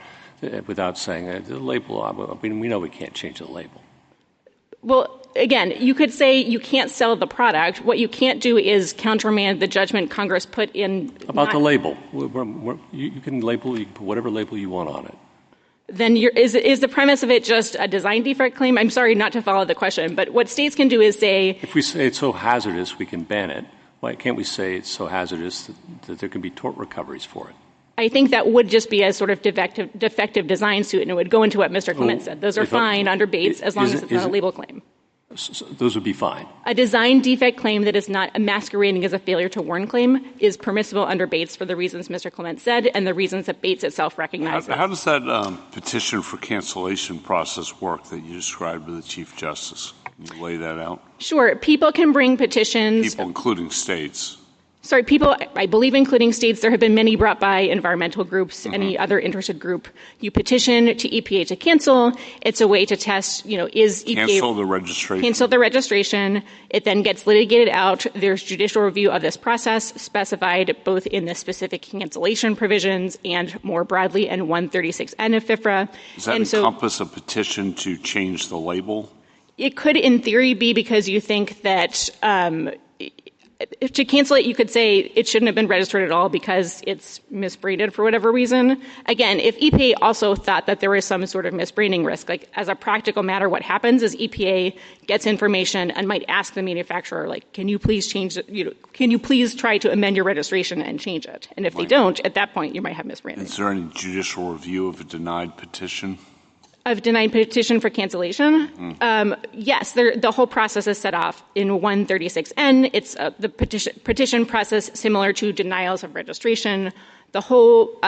without saying the label, we know we can't change the label? Well, again, you could say you can't sell the product. What you can't do is countermand the judgment Congress put in. About the label. You can label, you can put whatever label you want on it. Then is the premise of it just a design defect claim? I'm sorry not to follow the question, but what states can do is say... If we say it's so hazardous, we can ban it. Why can't we say it's so hazardous that there can be tort recoveries for it? I think that would just be a sort of defective design suit, and it would go into what Mr. Clement said. Those are fine under Bates as long as it's not a label claim. So those would be fine. A design defect claim that is not masquerading as a failure to warn claim is permissible under Bates for the reasons Mr. Clement said and the reasons that Bates itself recognizes. How does that petition for cancellation process work that you described to the Chief Justice? Can you lay that out? Sure. People can bring petitions. People, including states. Sorry, people, I believe including states, there have been many brought by environmental groups, any other interested group. You petition to EPA to cancel. It's a way to test, is EPA... Cancel the registration. Cancel the registration. It then gets litigated out. There's judicial review of this process specified both in the specific cancellation provisions and more broadly in 136N of FIFRA. Does that encompass a petition to change the label? It could, in theory, be because you think that... to cancel it, you could say it shouldn't have been registered at all because it's misbranded for whatever reason. Again, if EPA also thought that there was some sort of misbranding risk, like as a practical matter, what happens is EPA gets information and might ask the manufacturer, like, can you please change it? Can you please try to amend your registration and change it? And if they don't, at that point, you might have misbranding. Is there any judicial review of a denied petition? Of denied petition for cancellation? Yes, the whole process is set off in 136N. It's the petition process similar to denials of registration. The whole,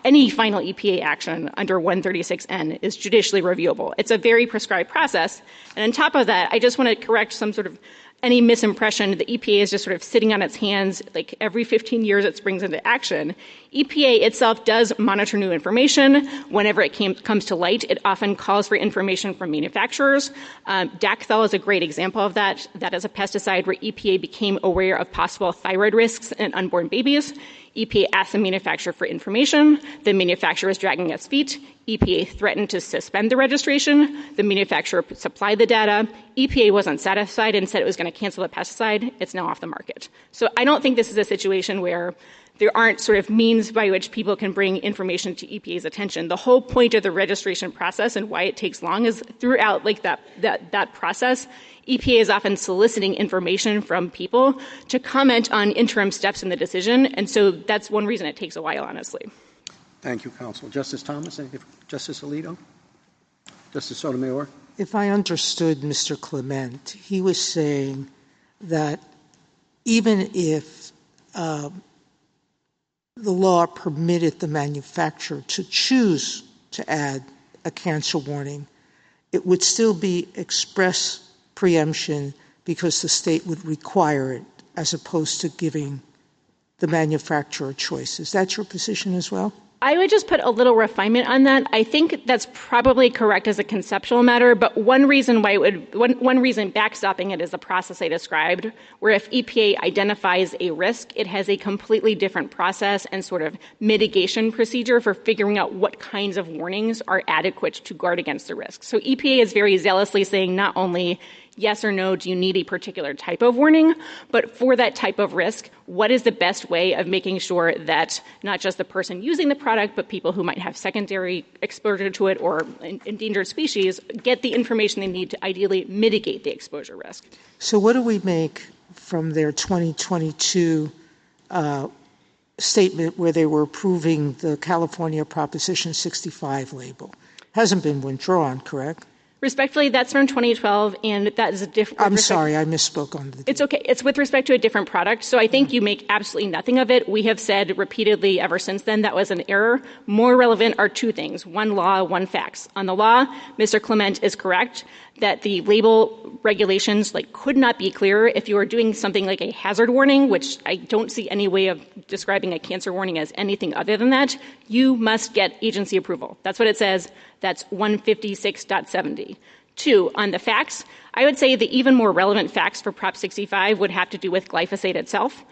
any final EPA action under 136N is judicially reviewable. It's a very prescribed process. And on top of that, I just want to correct some sort of any misimpression. The EPA is just sort of sitting on its hands, like every 15 years it springs into action. EPA itself does monitor new information. Whenever it comes to light, it often calls for information from manufacturers. Dacthal is a great example of that. That is a pesticide where EPA became aware of possible thyroid risks in unborn babies. EPA asked the manufacturer for information. The manufacturer was dragging its feet. EPA threatened to suspend the registration. The manufacturer supplied the data. EPA wasn't satisfied and said it was going to cancel the pesticide. It's now off the market. So I don't think this is a situation where there aren't sort of means by which people can bring information to EPA's attention. The whole point of the registration process and why it takes long is throughout like that process, EPA is often soliciting information from people to comment on interim steps in the decision. And so that's one reason it takes a while, honestly. Thank you, Counsel. Justice Thomas, Justice Alito, Justice Sotomayor. If I understood Mr. Clement, he was saying that even if the law permitted the manufacturer to choose to add a cancer warning, it would still be express preemption because the state would require it as opposed to giving the manufacturer choice. Is that your position as well? I would just put a little refinement on that. I think that's probably correct as a conceptual matter, but one reason backstopping it is the process I described, where if EPA identifies a risk, it has a completely different process and sort of mitigation procedure for figuring out what kinds of warnings are adequate to guard against the risk. So EPA is very zealously saying not only yes or no, do you need a particular type of warning? But for that type of risk, what is the best way of making sure that not just the person using the product, but people who might have secondary exposure to it or endangered species get the information they need to ideally mitigate the exposure risk? So what do we make from their 2022 statement where they were approving the California Proposition 65 label? Hasn't been withdrawn, correct? Respectfully, that's from 2012, and that is a different. I'm sorry, I misspoke on the. It's okay. It's with respect to a different product, so I think you make absolutely nothing of it. We have said repeatedly ever since then that was an error. More relevant are two things: one law, one facts. On the law, Mr. Clement is correct that the label regulations could not be clearer. If you are doing something like a hazard warning, which I don't see any way of describing a cancer warning as anything other than that, you must get agency approval. That's what it says. That's 156.70. Two, on the facts, I would say the even more relevant facts for Prop 65 would have to do with glyphosate itself.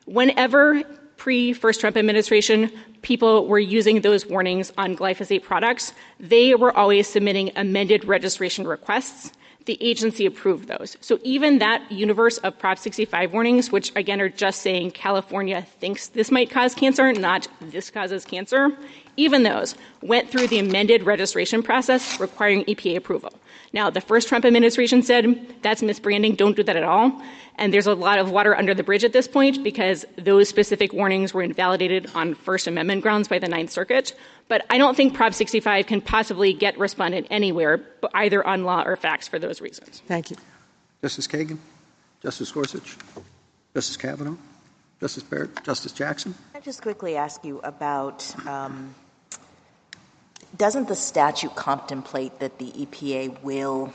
Whenever pre-first Trump administration, people were using those warnings on glyphosate products, they were always submitting amended registration requests. The agency approved those. So even that universe of Prop 65 warnings, which again are just saying California thinks this might cause cancer, not this causes cancer, even those went through the amended registration process requiring EPA approval. Now, the first Trump administration said, that's misbranding, don't do that at all. And there's a lot of water under the bridge at this point because those specific warnings were invalidated on First Amendment grounds by the Ninth Circuit. But I don't think Prop 65 can possibly get responded anywhere, either on law or facts for those reasons. Thank you. Justice Kagan, Justice Gorsuch, Justice Kavanaugh, Justice Barrett, Justice Jackson. I'd just quickly ask you about, doesn't the statute contemplate that the EPA will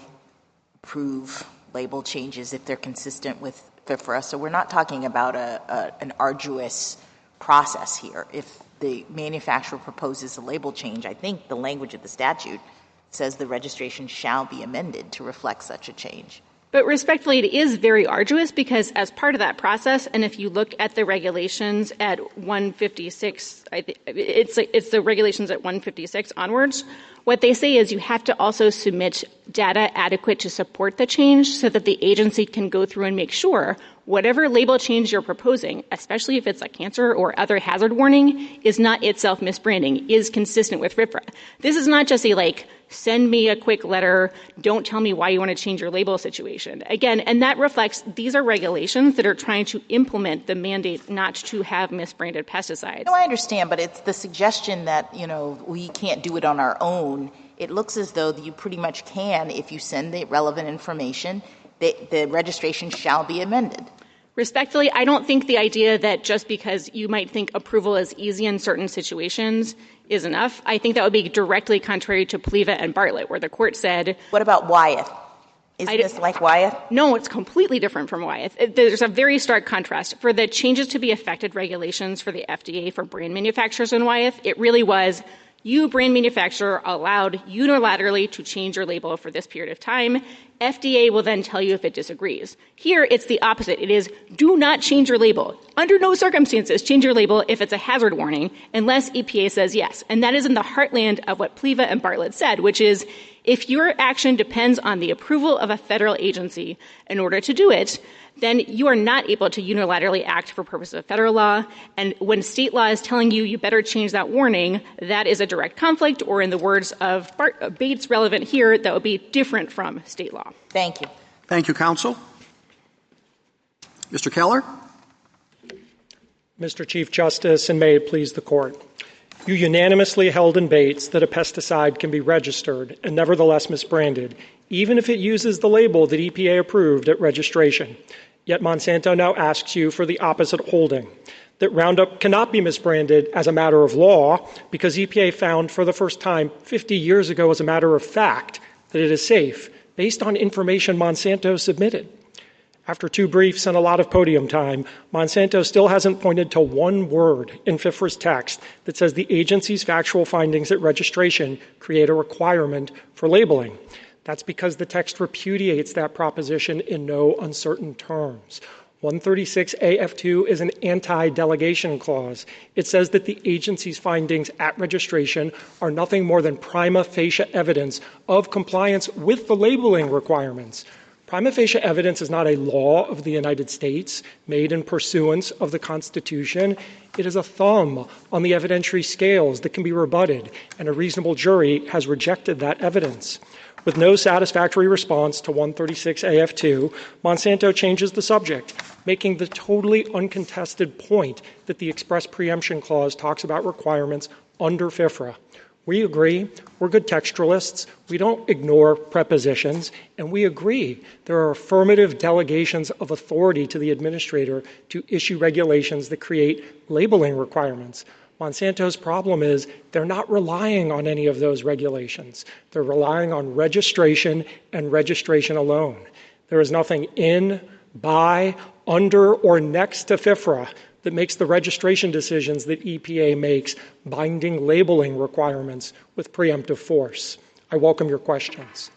approve label changes if they're consistent with FIFRA? So we're not talking about an arduous process here. If the manufacturer proposes a label change, I think the language of the statute says the registration shall be amended to reflect such a change. But respectfully, it is very arduous because as part of that process, and if you look at the regulations at 156, it's the regulations at 156 onwards, what they say is you have to also submit data adequate to support the change so that the agency can go through and make sure whatever label change you're proposing, especially if it's a cancer or other hazard warning, is not itself misbranding, is consistent with FIFRA. This is not just a send me a quick letter, don't tell me why you want to change your label situation. Again, and that reflects these are regulations that are trying to implement the mandate not to have misbranded pesticides. No, I understand, but it's the suggestion that, we can't do it on our own. It looks as though you pretty much can if you send the relevant information. The registration shall be amended. Respectfully, I don't think the idea that just because you might think approval is easy in certain situations is enough. I think that would be directly contrary to Pliva and Bartlett, where the court said— What about Wyeth? Isn't this like Wyeth? No, it's completely different from Wyeth. There's a very stark contrast. For the changes to be affected regulations for the FDA for brand manufacturers in Wyeth, it really was you, brand manufacturer, allowed unilaterally to change your label for this period of time. FDA will then tell you if it disagrees. Here, it's the opposite. It is do not change your label. Under no circumstances change your label if it's a hazard warning unless EPA says yes. And that is in the heartland of what Pliva and Bartlett said, which is if your action depends on the approval of a federal agency in order to do it, then you are not able to unilaterally act for purposes of federal law. And when state law is telling you you better change that warning, that is a direct conflict, or in the words of Bates relevant here, that would be different from state law. Thank you. Thank you, counsel. Mr. Keller? Mr. Chief Justice, and may it please the Court. You unanimously held in Bates that a pesticide can be registered and nevertheless misbranded, even if it uses the label that EPA approved at registration. Yet Monsanto now asks you for the opposite holding, that Roundup cannot be misbranded as a matter of law because EPA found for the first time 50 years ago as a matter of fact that it is safe based on information Monsanto submitted. After 2 briefs and a lot of podium time, Monsanto still hasn't pointed to one word in FIFRA's text that says the agency's factual findings at registration create a requirement for labeling. That's because the text repudiates that proposition in no uncertain terms. 136AF2 is an anti-delegation clause. It says that the agency's findings at registration are nothing more than prima facie evidence of compliance with the labeling requirements. Prima facie evidence is not a law of the United States made in pursuance of the Constitution. It is a thumb on the evidentiary scales that can be rebutted, and a reasonable jury has rejected that evidence. With no satisfactory response to 136AF2, Monsanto changes the subject, making the totally uncontested point that the express preemption clause talks about requirements under FIFRA. We agree. We're good textualists. We don't ignore prepositions. And we agree there are affirmative delegations of authority to the administrator to issue regulations that create labeling requirements. Monsanto's problem is they're not relying on any of those regulations. They're relying on registration and registration alone. There is nothing in, by, under, or next to FIFRA that makes the registration decisions that EPA makes binding labeling requirements with preemptive force. I welcome your questions.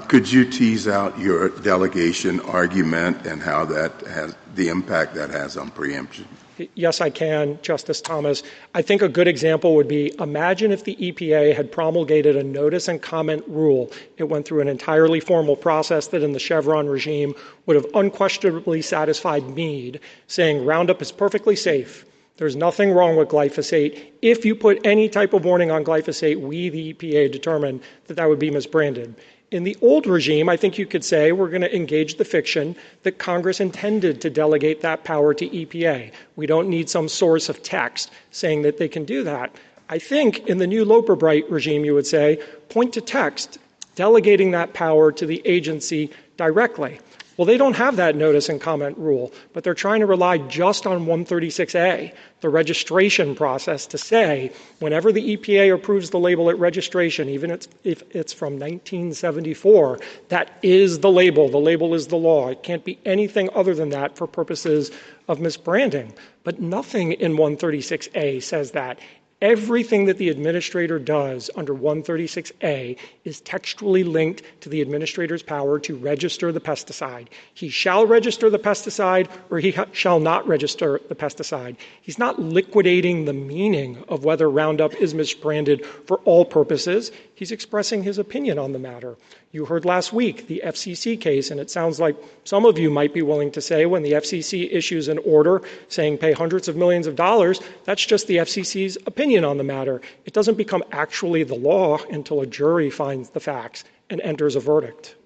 Could you tease out your delegation argument and how that has the impact that has on preemption? Yes, I can, Justice Thomas. I think a good example would be, imagine if the EPA had promulgated a notice and comment rule. It went through an entirely formal process that in the Chevron regime would have unquestionably satisfied Meade, saying Roundup is perfectly safe. There's nothing wrong with glyphosate. If you put any type of warning on glyphosate, we, the EPA, determined that that would be misbranded. In the old regime, I think you could say we're going to engage the fiction that Congress intended to delegate that power to EPA. We don't need some source of text saying that they can do that. I think in the new Loper-Bright regime, you would say, point to text delegating that power to the agency directly. Well, they don't have that notice and comment rule, but they're trying to rely just on 136A, the registration process, to say whenever the EPA approves the label at registration, even if it's from 1974, that is the label. The label is the law. It can't be anything other than that for purposes of misbranding. But nothing in 136A says that. Everything that the administrator does under 136A is textually linked to the administrator's power to register the pesticide. He shall register the pesticide or he shall not register the pesticide. He's not liquidating the meaning of whether Roundup is misbranded for all purposes. He's expressing his opinion on the matter. You heard last week the FCC case, and it sounds like some of you might be willing to say when the FCC issues an order saying pay hundreds of millions of dollars, that's just the FCC's opinion on the matter. It doesn't become actually the law until a jury finds the facts and enters a verdict.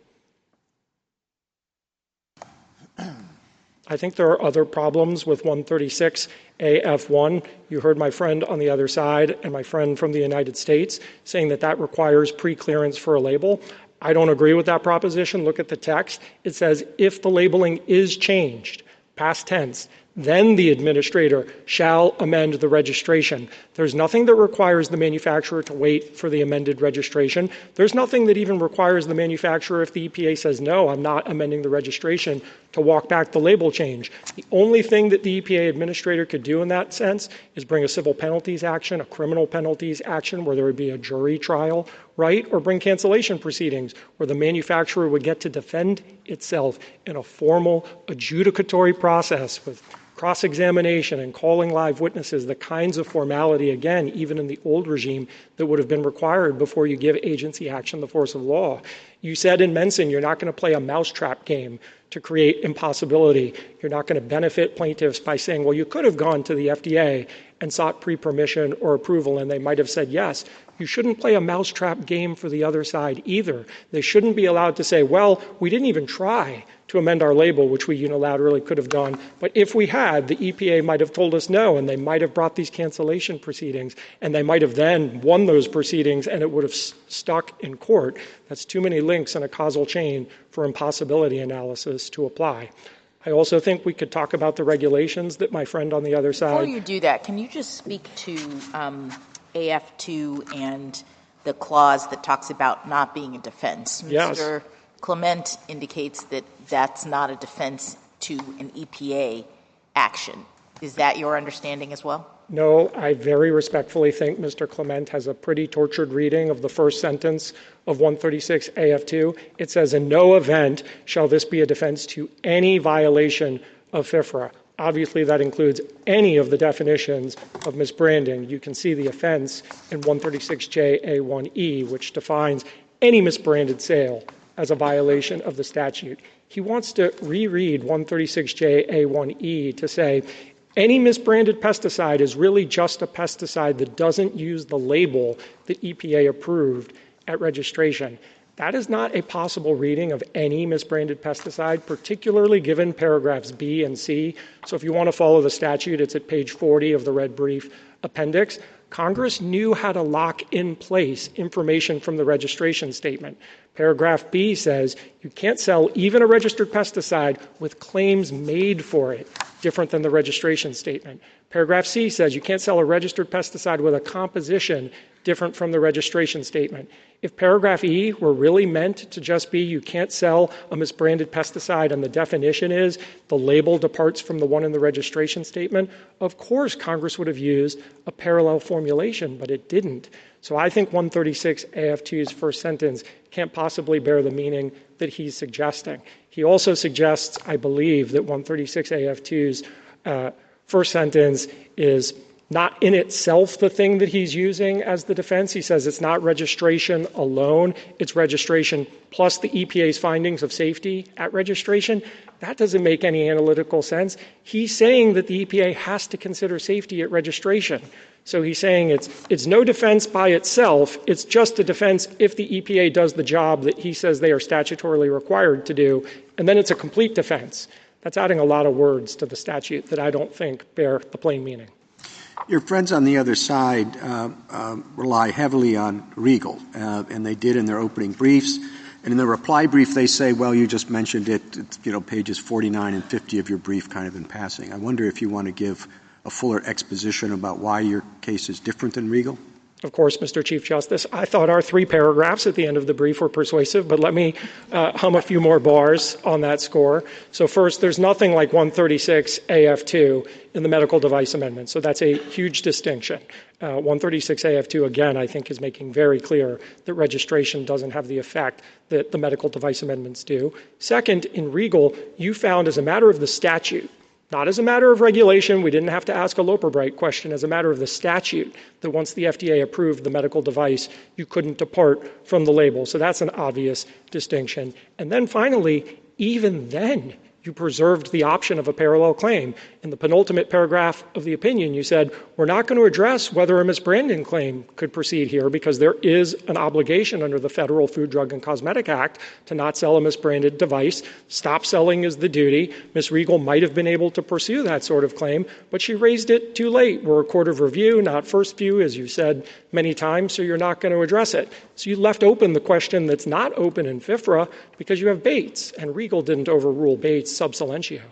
I think there are other problems with 136AF1. You heard my friend on the other side and my friend from the United States saying that that requires pre-clearance for a label. I don't agree with that proposition. Look at the text. It says if the labeling is changed, past tense, then the administrator shall amend the registration. There's nothing that requires the manufacturer to wait for the amended registration. There's nothing that even requires the manufacturer, if the EPA says, no, I'm not amending the registration, to walk back the label change. The only thing that the EPA administrator could do in that sense is bring a civil penalties action, a criminal penalties action where there would be a jury trial, right? Or bring cancellation proceedings where the manufacturer would get to defend itself in a formal adjudicatory process with cross-examination and calling live witnesses, the kinds of formality, again, even in the old regime, that would have been required before you give agency action the force of law. You said in Menson you're not going to play a mousetrap game to create impossibility. You're not going to benefit plaintiffs by saying, well, you could have gone to the FDA and sought pre-permission or approval, and they might have said yes. You shouldn't play a mousetrap game for the other side either. They shouldn't be allowed to say, well, we didn't even try to amend our label, which we unilaterally could have done. But if we had, the EPA might have told us no, and they might have brought these cancellation proceedings, and they might have then won those proceedings, and it would have stuck in court. That's too many links in a causal chain for impossibility analysis to apply. I also think we could talk about the regulations that my friend on the other side... Before you do that, can you just speak to AF2 and the clause that talks about not being a defense? Yes. Mr. Clement indicates that that's not a defense to an EPA action. Is that your understanding as well? No, I very respectfully think Mr. Clement has a pretty tortured reading of the first sentence of 136 AF2. It says, in no event shall this be a defense to any violation of FIFRA. Obviously, that includes any of the definitions of misbranding. You can see the offense in 136JA1E, which defines any misbranded sale as a violation of the statute. He wants to reread 136JA1E to say any misbranded pesticide is really just a pesticide that doesn't use the label that EPA approved at registration. That is not a possible reading of any misbranded pesticide, particularly given paragraphs B and C. So if you want to follow the statute, it's at page 40 of the red brief appendix. Congress knew how to lock in place information from the registration statement. Paragraph B says you can't sell even a registered pesticide with claims made for it different than the registration statement. Paragraph C says you can't sell a registered pesticide with a composition different from the registration statement. If paragraph E were really meant to just be you can't sell a misbranded pesticide and the definition is the label departs from the one in the registration statement, of course Congress would have used a parallel formulation, but it didn't. So I think 136 AF2's first sentence can't possibly bear the meaning that he's suggesting. He also suggests, I believe, that 136 AF2's first sentence is not in itself the thing that he's using as the defense. He says it's not registration alone, it's registration plus the EPA's findings of safety at registration. That doesn't make any analytical sense. He's saying that the EPA has to consider safety at registration. So he's saying it's no defense by itself, it's just a defense if the EPA does the job that he says they are statutorily required to do, and then it's a complete defense. That's adding a lot of words to the statute that I don't think bear the plain meaning. Your friends on the other side rely heavily on Regal, and they did in their opening briefs. And in the reply brief, they say, well, you just mentioned it, pages 49 and 50 of your brief kind of in passing. I wonder if you want to give a fuller exposition about why your case is different than Regal? Of course, Mr. Chief Justice. I thought our 3 paragraphs at the end of the brief were persuasive, but let me hum a few more bars on that score. So first, there's nothing like 136 AF2 in the medical device amendment. So that's a huge distinction. 136 AF2, again, I think is making very clear that registration doesn't have the effect that the medical device amendments do. Second, in Regal, you found as a matter of the statute, not as a matter of regulation, we didn't have to ask a Loper-Bright question, as a matter of the statute, that once the FDA approved the medical device, you couldn't depart from the label. So that's an obvious distinction. And then finally, even then, you preserved the option of a parallel claim. In the penultimate paragraph of the opinion, you said, we're not going to address whether a misbranding claim could proceed here because there is an obligation under the Federal Food, Drug, and Cosmetic Act to not sell a misbranded device. Stop selling is the duty. Ms. Regal might have been able to pursue that sort of claim, but she raised it too late. We're a court of review, not first view, as you said many times, so you're not going to address it. So you left open the question that's not open in FIFRA because you have Bates, and Regal didn't overrule Bates sub silentio.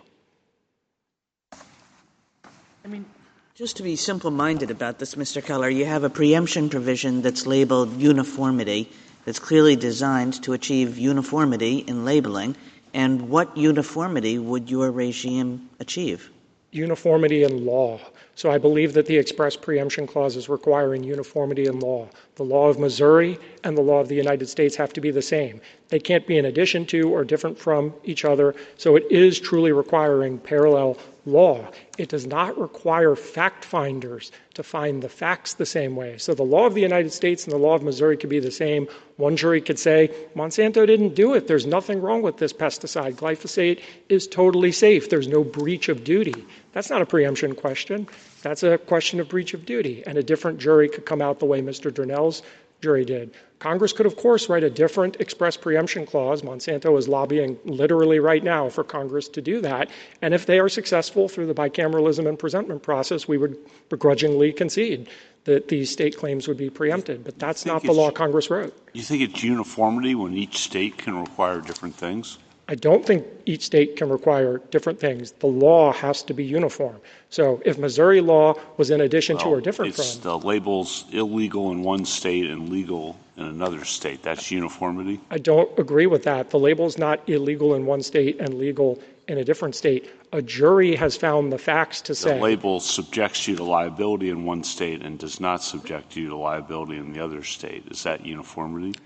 I mean, just to be simple-minded about this, Mr. Keller, you have a preemption provision that's labeled uniformity, that's clearly designed to achieve uniformity in labeling. And what uniformity would your regime achieve? Uniformity in law. So I believe that the express preemption clause is requiring uniformity in law. The law of Missouri and the law of the United States have to be the same. They can't be in addition to or different from each other. So it is truly requiring parallel law. It does not require fact finders to find the facts the same way. So the law of the United States and the law of Missouri could be the same. One jury could say, Monsanto didn't do it. There's nothing wrong with this pesticide. Glyphosate is totally safe. There's no breach of duty. That's not a preemption question. That's a question of breach of duty. And a different jury could come out the way Mr. Durnell's jury did. Congress could, of course, write a different express preemption clause. Monsanto is lobbying literally right now for Congress to do that. And if they are successful through the bicameralism and presentment process, we would begrudgingly concede that these state claims would be preempted. But that's not the law Congress wrote. You think it's uniformity when each state can require different things? I don't think each state can require different things. The law has to be uniform. So if Missouri law was in addition to or different from... The label's illegal in one state and legal in another state. That's uniformity? I don't agree with that. The label's not illegal in one state and legal in a different state. A jury has found the facts to say... The label subjects you to liability in one state and does not subject you to liability in the other state. Is that uniformity?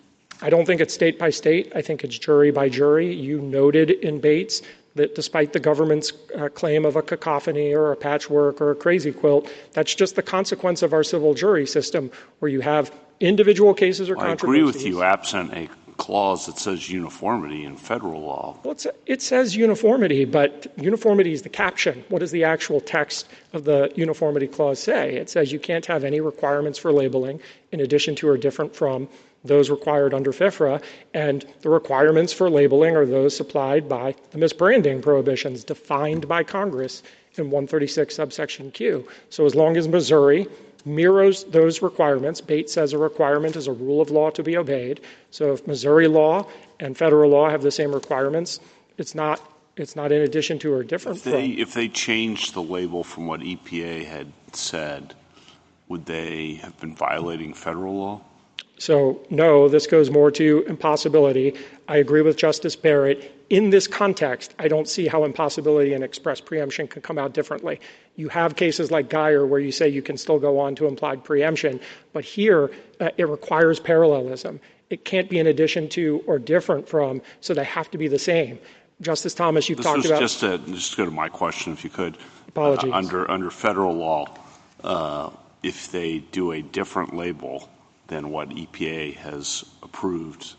I don't think it's state by state. I think it's jury by jury. You noted in Bates that despite the government's claim of a cacophony or a patchwork or a crazy quilt, that's just the consequence of our civil jury system where you have individual cases or controversies. I agree with you absent a clause that says uniformity in federal law. Well, it says uniformity, but uniformity is the caption. What does the actual text of the uniformity clause say? It says you can't have any requirements for labeling in addition to or different from those required under FIFRA, and the requirements for labeling are those supplied by the misbranding prohibitions defined by Congress in 136 subsection Q. So as long as Missouri mirrors those requirements, Bates says a requirement is a rule of law to be obeyed. So if Missouri law and federal law have the same requirements, it's not in addition to or different from. If they changed the label from what EPA had said, would they have been violating federal law? So no, this goes more to impossibility. I agree with Justice Barrett. In this context, I don't see how impossibility and express preemption can come out differently. You have cases like Geyer where you say you can still go on to implied preemption, but here it requires parallelism. It can't be in addition to or different from, so they have to be the same. Justice Thomas, you've talked about— Just to go to my question, if you could. Apologies. Under federal law, if they do a different label than what EPA has approved,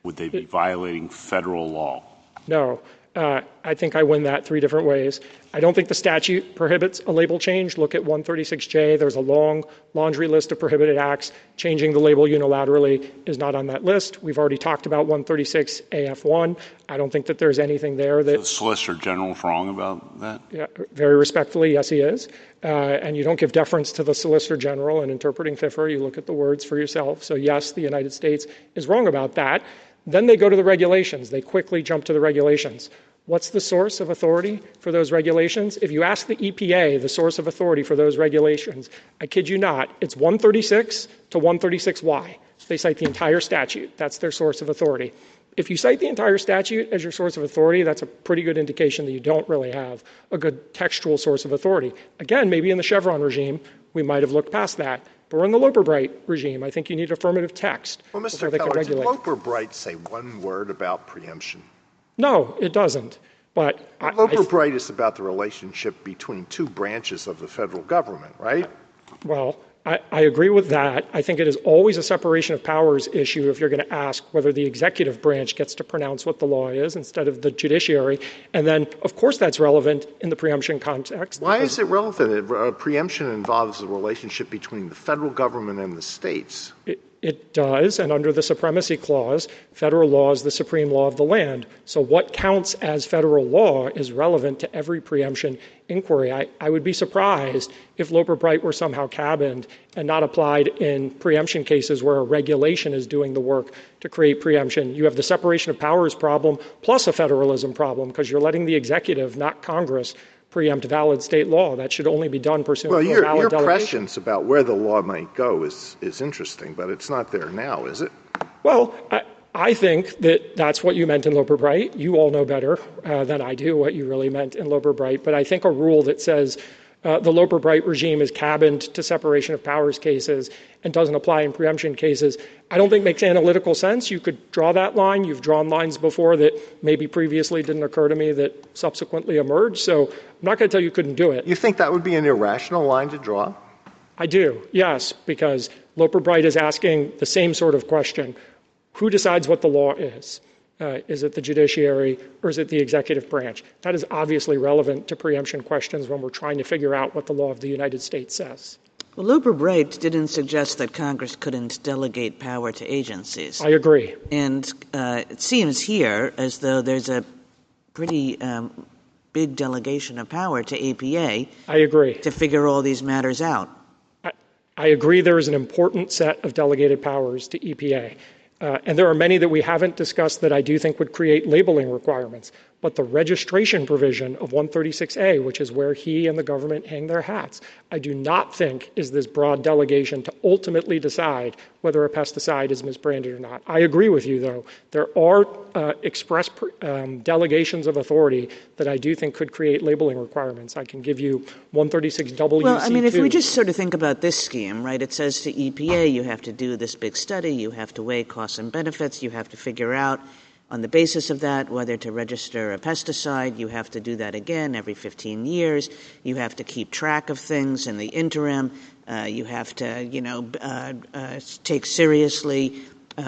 would they be violating federal law? No. I think I win that 3 different ways. I don't think the statute prohibits a label change. Look at 136J. There's a long laundry list of prohibited acts. Changing the label unilaterally is not on that list. We've already talked about 136 AF1. I don't think that there's anything there that— So the Solicitor General's wrong about that? Yeah, very respectfully, yes, he is. And you don't give deference to the Solicitor General in interpreting FIFRA. You look at the words for yourself. So yes, the United States is wrong about that. Then they go to the regulations. They quickly jump to the regulations. What's the source of authority for those regulations? If you ask the EPA the source of authority for those regulations, I kid you not, it's 136 to 136Y. They cite the entire statute. That's their source of authority. If you cite the entire statute as your source of authority, that's a pretty good indication that you don't really have a good textual source of authority. Again, maybe in the Chevron regime, we might have looked past that. But we're in the Loper-Bright regime. I think you need affirmative text. Well, Mr. Keller, did Loper-Bright say one word about preemption? No, it doesn't. But Loper-Bright is about the relationship between 2 branches of the federal government, right? Well, I agree with that. I think it is always a separation of powers issue if you're going to ask whether the executive branch gets to pronounce what the law is instead of the judiciary. And then, of course, that's relevant in the preemption context. Why is it relevant? Preemption involves the relationship between the federal government and the states. It does, and under the Supremacy Clause, federal law is the supreme law of the land. So what counts as federal law is relevant to every preemption inquiry. I would be surprised if Loper-Bright were somehow cabined and not applied in preemption cases where a regulation is doing the work to create preemption. You have the separation of powers problem plus a federalism problem because you're letting the executive, not Congress, preempt valid state law. That should only be done pursuant to a valid your delegation. prescience about where the law might go is interesting, but it's not there now, is it? Well, I think that that's what you meant in Loper-Bright. You all know better than I do what you really meant in Loper-Bright, but I think a rule that says the Loper-Bright regime is cabined to separation of powers cases and doesn't apply in preemption cases, I don't think makes analytical sense. You could draw that line. You've drawn lines before that maybe previously didn't occur to me that subsequently emerged. So I'm not going to tell you couldn't do it. You think that would be an irrational line to draw? I do, yes, because Loper-Bright is asking the same sort of question. Who decides what the law is? Is it the judiciary or is it the executive branch? That is obviously relevant to preemption questions when we're trying to figure out what the law of the United States says. Well, Loper-Bright didn't suggest that Congress couldn't delegate power to agencies. I agree. And it seems here as though there's a pretty big delegation of power to APA. I agree. To figure all these matters out. I agree there is an important set of delegated powers to EPA. And there are many that we haven't discussed that I do think would create labeling requirements. But the registration provision of 136A, which is where he and the government hang their hats, I do not think is this broad delegation to ultimately decide whether a pesticide is misbranded or not. I agree with you, though. There are express delegations of authority that I do think could create labeling requirements. I can give you 136WC2. Well, I mean, if we just sort of think about this scheme, right, it says to EPA, you have to do this big study, you have to weigh costs and benefits, you have to figure out on the basis of that whether to register a pesticide. You have to do that again every 15 years. You have to keep track of things in the interim. You have to, take seriously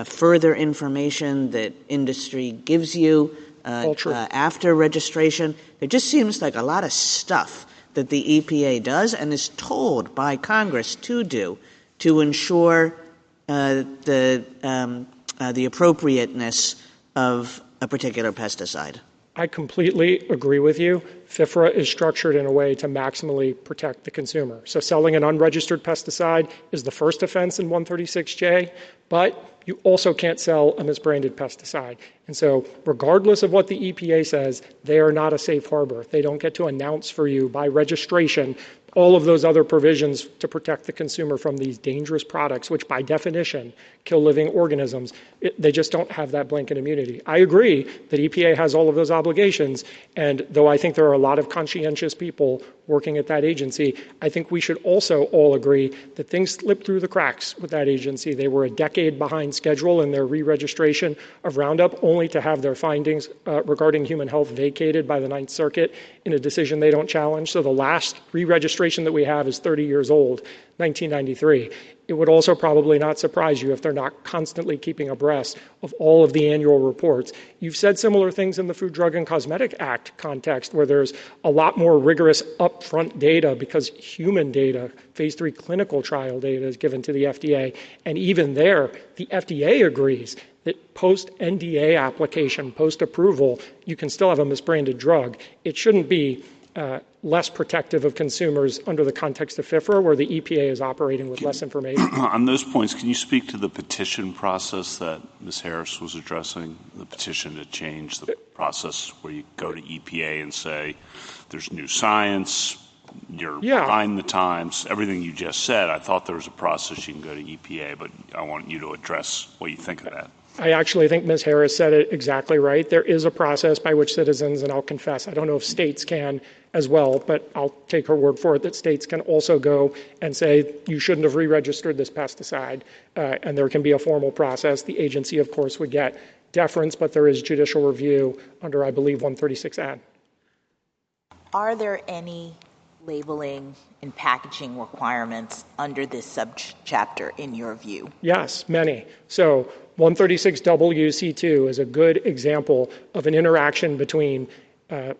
further information that industry gives you after registration? It just seems like a lot of stuff that the EPA does and is told by Congress to do to ensure the appropriateness of a particular pesticide. I completely agree with you. FIFRA is structured in a way to maximally protect the consumer. So selling an unregistered pesticide is the first offense in 136J, but you also can't sell a misbranded pesticide. And so regardless of what the EPA says, they are not a safe harbor. They don't get to announce for you by registration all of those other provisions to protect the consumer from these dangerous products, which by definition kill living organisms. They just don't have that blanket immunity. I agree that EPA has all of those obligations, and though I think there are a lot of conscientious people working at that agency, I think we should also all agree that things slipped through the cracks with that agency. They were a decade behind schedule in their re-registration of Roundup, only to have their findings regarding human health vacated by the Ninth Circuit in a decision they don't challenge. So the last re-registration that we have is 30 years old, 1993. It would also probably not surprise you if they're not constantly keeping abreast of all of the annual reports. You've said similar things in the Food, Drug, and Cosmetic Act context, where there's a lot more rigorous upfront data because human data, phase 3 clinical trial data, is given to the FDA. And even there, the FDA agrees that post-NDA application, post-approval, you can still have a misbranded drug. It shouldn't be less protective of consumers under the context of FIFRA, where the EPA is operating with less information. On those points, can you speak to the petition process that Ms. Harris was addressing, the petition to change the process where you go to EPA and say, there's new science, you're behind the times, everything you just said? I thought there was a process you can go to EPA, but I want you to address what you think of that. I actually think Ms. Harris said it exactly right. There is a process by which citizens, and I'll confess, I don't know if states can as well, but I'll take her word for it that states can also go and say, you shouldn't have re-registered this pesticide, and there can be a formal process. The agency, of course, would get deference, but there is judicial review under, I believe, 136A. Are there any labeling and packaging requirements under this subchapter in your view? Yes, many. So 136WC2 is a good example of an interaction between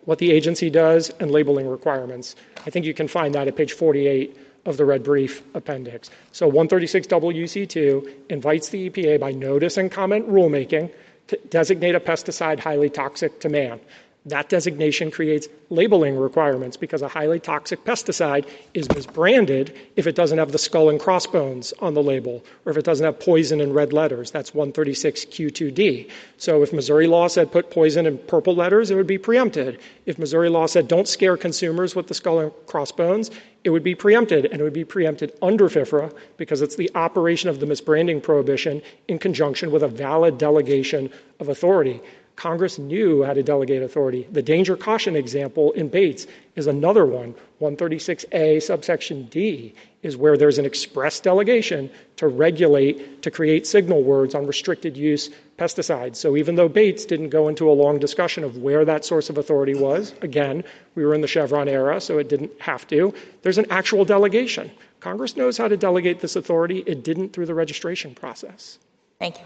what the agency does and labeling requirements. I think you can find that at page 48 of the red brief appendix. So 136WC2 invites the EPA by notice and comment rulemaking to designate a pesticide highly toxic to man. That designation creates labeling requirements because a highly toxic pesticide is misbranded if it doesn't have the skull and crossbones on the label, or if it doesn't have poison in red letters. That's 136Q2D. So if Missouri law said put poison in purple letters, it would be preempted. If Missouri law said don't scare consumers with the skull and crossbones, it would be preempted, and it would be preempted under FIFRA because it's the operation of the misbranding prohibition in conjunction with a valid delegation of authority. Congress knew how to delegate authority. The danger caution example in Bates is another one. 136A subsection D is where there's an express delegation to regulate, to create signal words on restricted use pesticides. So even though Bates didn't go into a long discussion of where that source of authority was, again, we were in the Chevron era, so it didn't have to, there's an actual delegation. Congress knows how to delegate this authority. It didn't through the registration process. Thank you.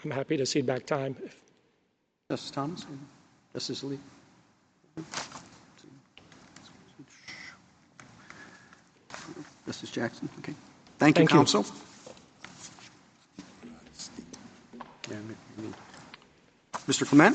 I'm happy to cede back time. Justice Thomas? Justice Lee? Justice Jackson? Okay. Thank you, counsel. Mr. Clement?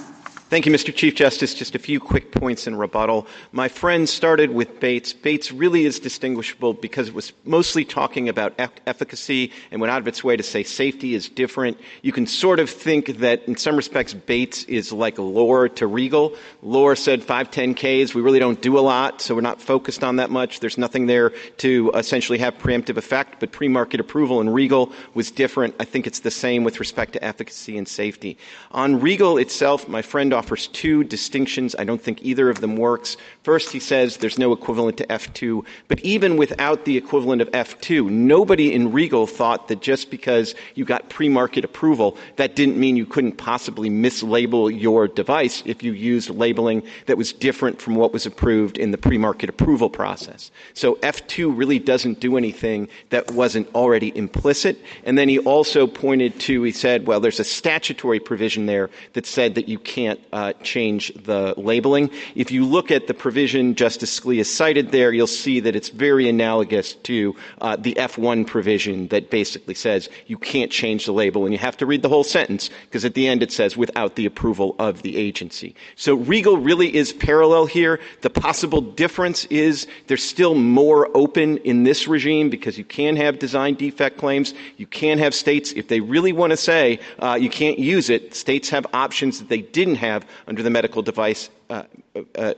Thank you, Mr. Chief Justice. Just a few quick points in rebuttal. My friend started with Bates. Bates really is distinguishable because it was mostly talking about efficacy and went out of its way to say safety is different. You can sort of think that in some respects Bates is like Lohr to Regal. Lohr said 510Ks, we really don't do a lot, so we're not focused on that much. There's nothing there to essentially have preemptive effect, but pre-market approval in Regal was different. I think it's the same with respect to efficacy and safety. On Regal itself, my friend offers two distinctions. I don't think either of them works. First, he says there's no equivalent to F2, but even without the equivalent of F2, nobody in Regal thought that just because you got pre-market approval, that didn't mean you couldn't possibly mislabel your device if you used labeling that was different from what was approved in the pre-market approval process. So F2 really doesn't do anything that wasn't already implicit. And then he also pointed to, he said, well, there's a statutory provision there that said that you can't change the labeling. If you look at the provision Justice Scalia cited there, you'll see that it's very analogous to the F1 provision that basically says you can't change the label, and you have to read the whole sentence because at the end it says without the approval of the agency. So Regal really is parallel here. The possible difference is there's still more open in this regime because you can have design defect claims. You can have states, if they really want to say you can't use it, states have options that they didn't have under the medical device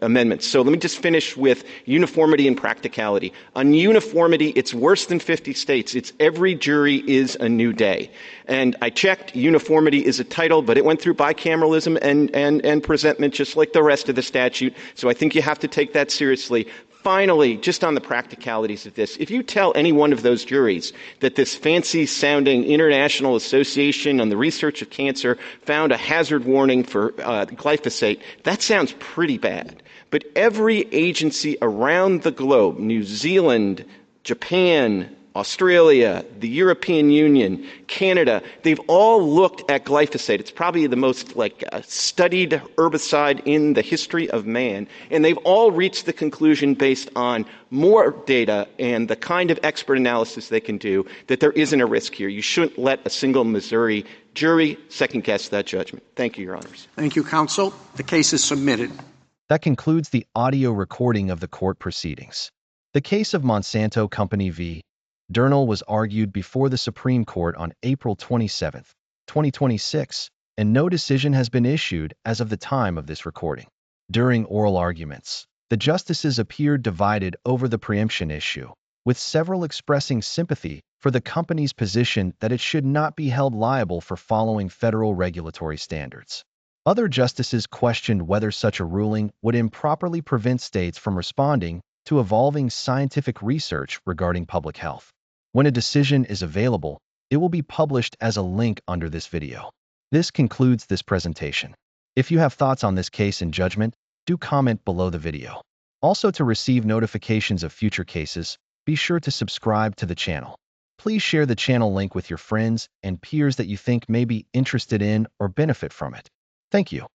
amendments. So let me just finish with uniformity and practicality. On uniformity, it's worse than 50 states. It's every jury is a new day. And I checked, uniformity is a title, but it went through bicameralism and presentment just like the rest of the statute. So I think you have to take that seriously. Finally, just on the practicalities of this, if you tell any one of those juries that this fancy-sounding international association on the research of cancer found a hazard warning for glyphosate, that sounds pretty bad. But every agency around the globe, New Zealand, Japan, Australia, the European Union, Canada, they've all looked at glyphosate. It's probably the most studied herbicide in the history of man. And they've all reached the conclusion based on more data and the kind of expert analysis they can do that there isn't a risk here. You shouldn't let a single Missouri jury second-guess that judgment. Thank you, Your Honors. Thank you, counsel. The case is submitted. That concludes the audio recording of the court proceedings. The case of Monsanto Company v. Durnell was argued before the Supreme Court on April 27, 2026, and no decision has been issued as of the time of this recording. During oral arguments, the justices appeared divided over the preemption issue, with several expressing sympathy for the company's position that it should not be held liable for following federal regulatory standards. Other justices questioned whether such a ruling would improperly prevent states from responding to evolving scientific research regarding public health. When a decision is available, it will be published as a link under this video. This concludes this presentation. If you have thoughts on this case and judgment, do comment below the video. Also, to receive notifications of future cases, be sure to subscribe to the channel. Please share the channel link with your friends and peers that you think may be interested in or benefit from it. Thank you.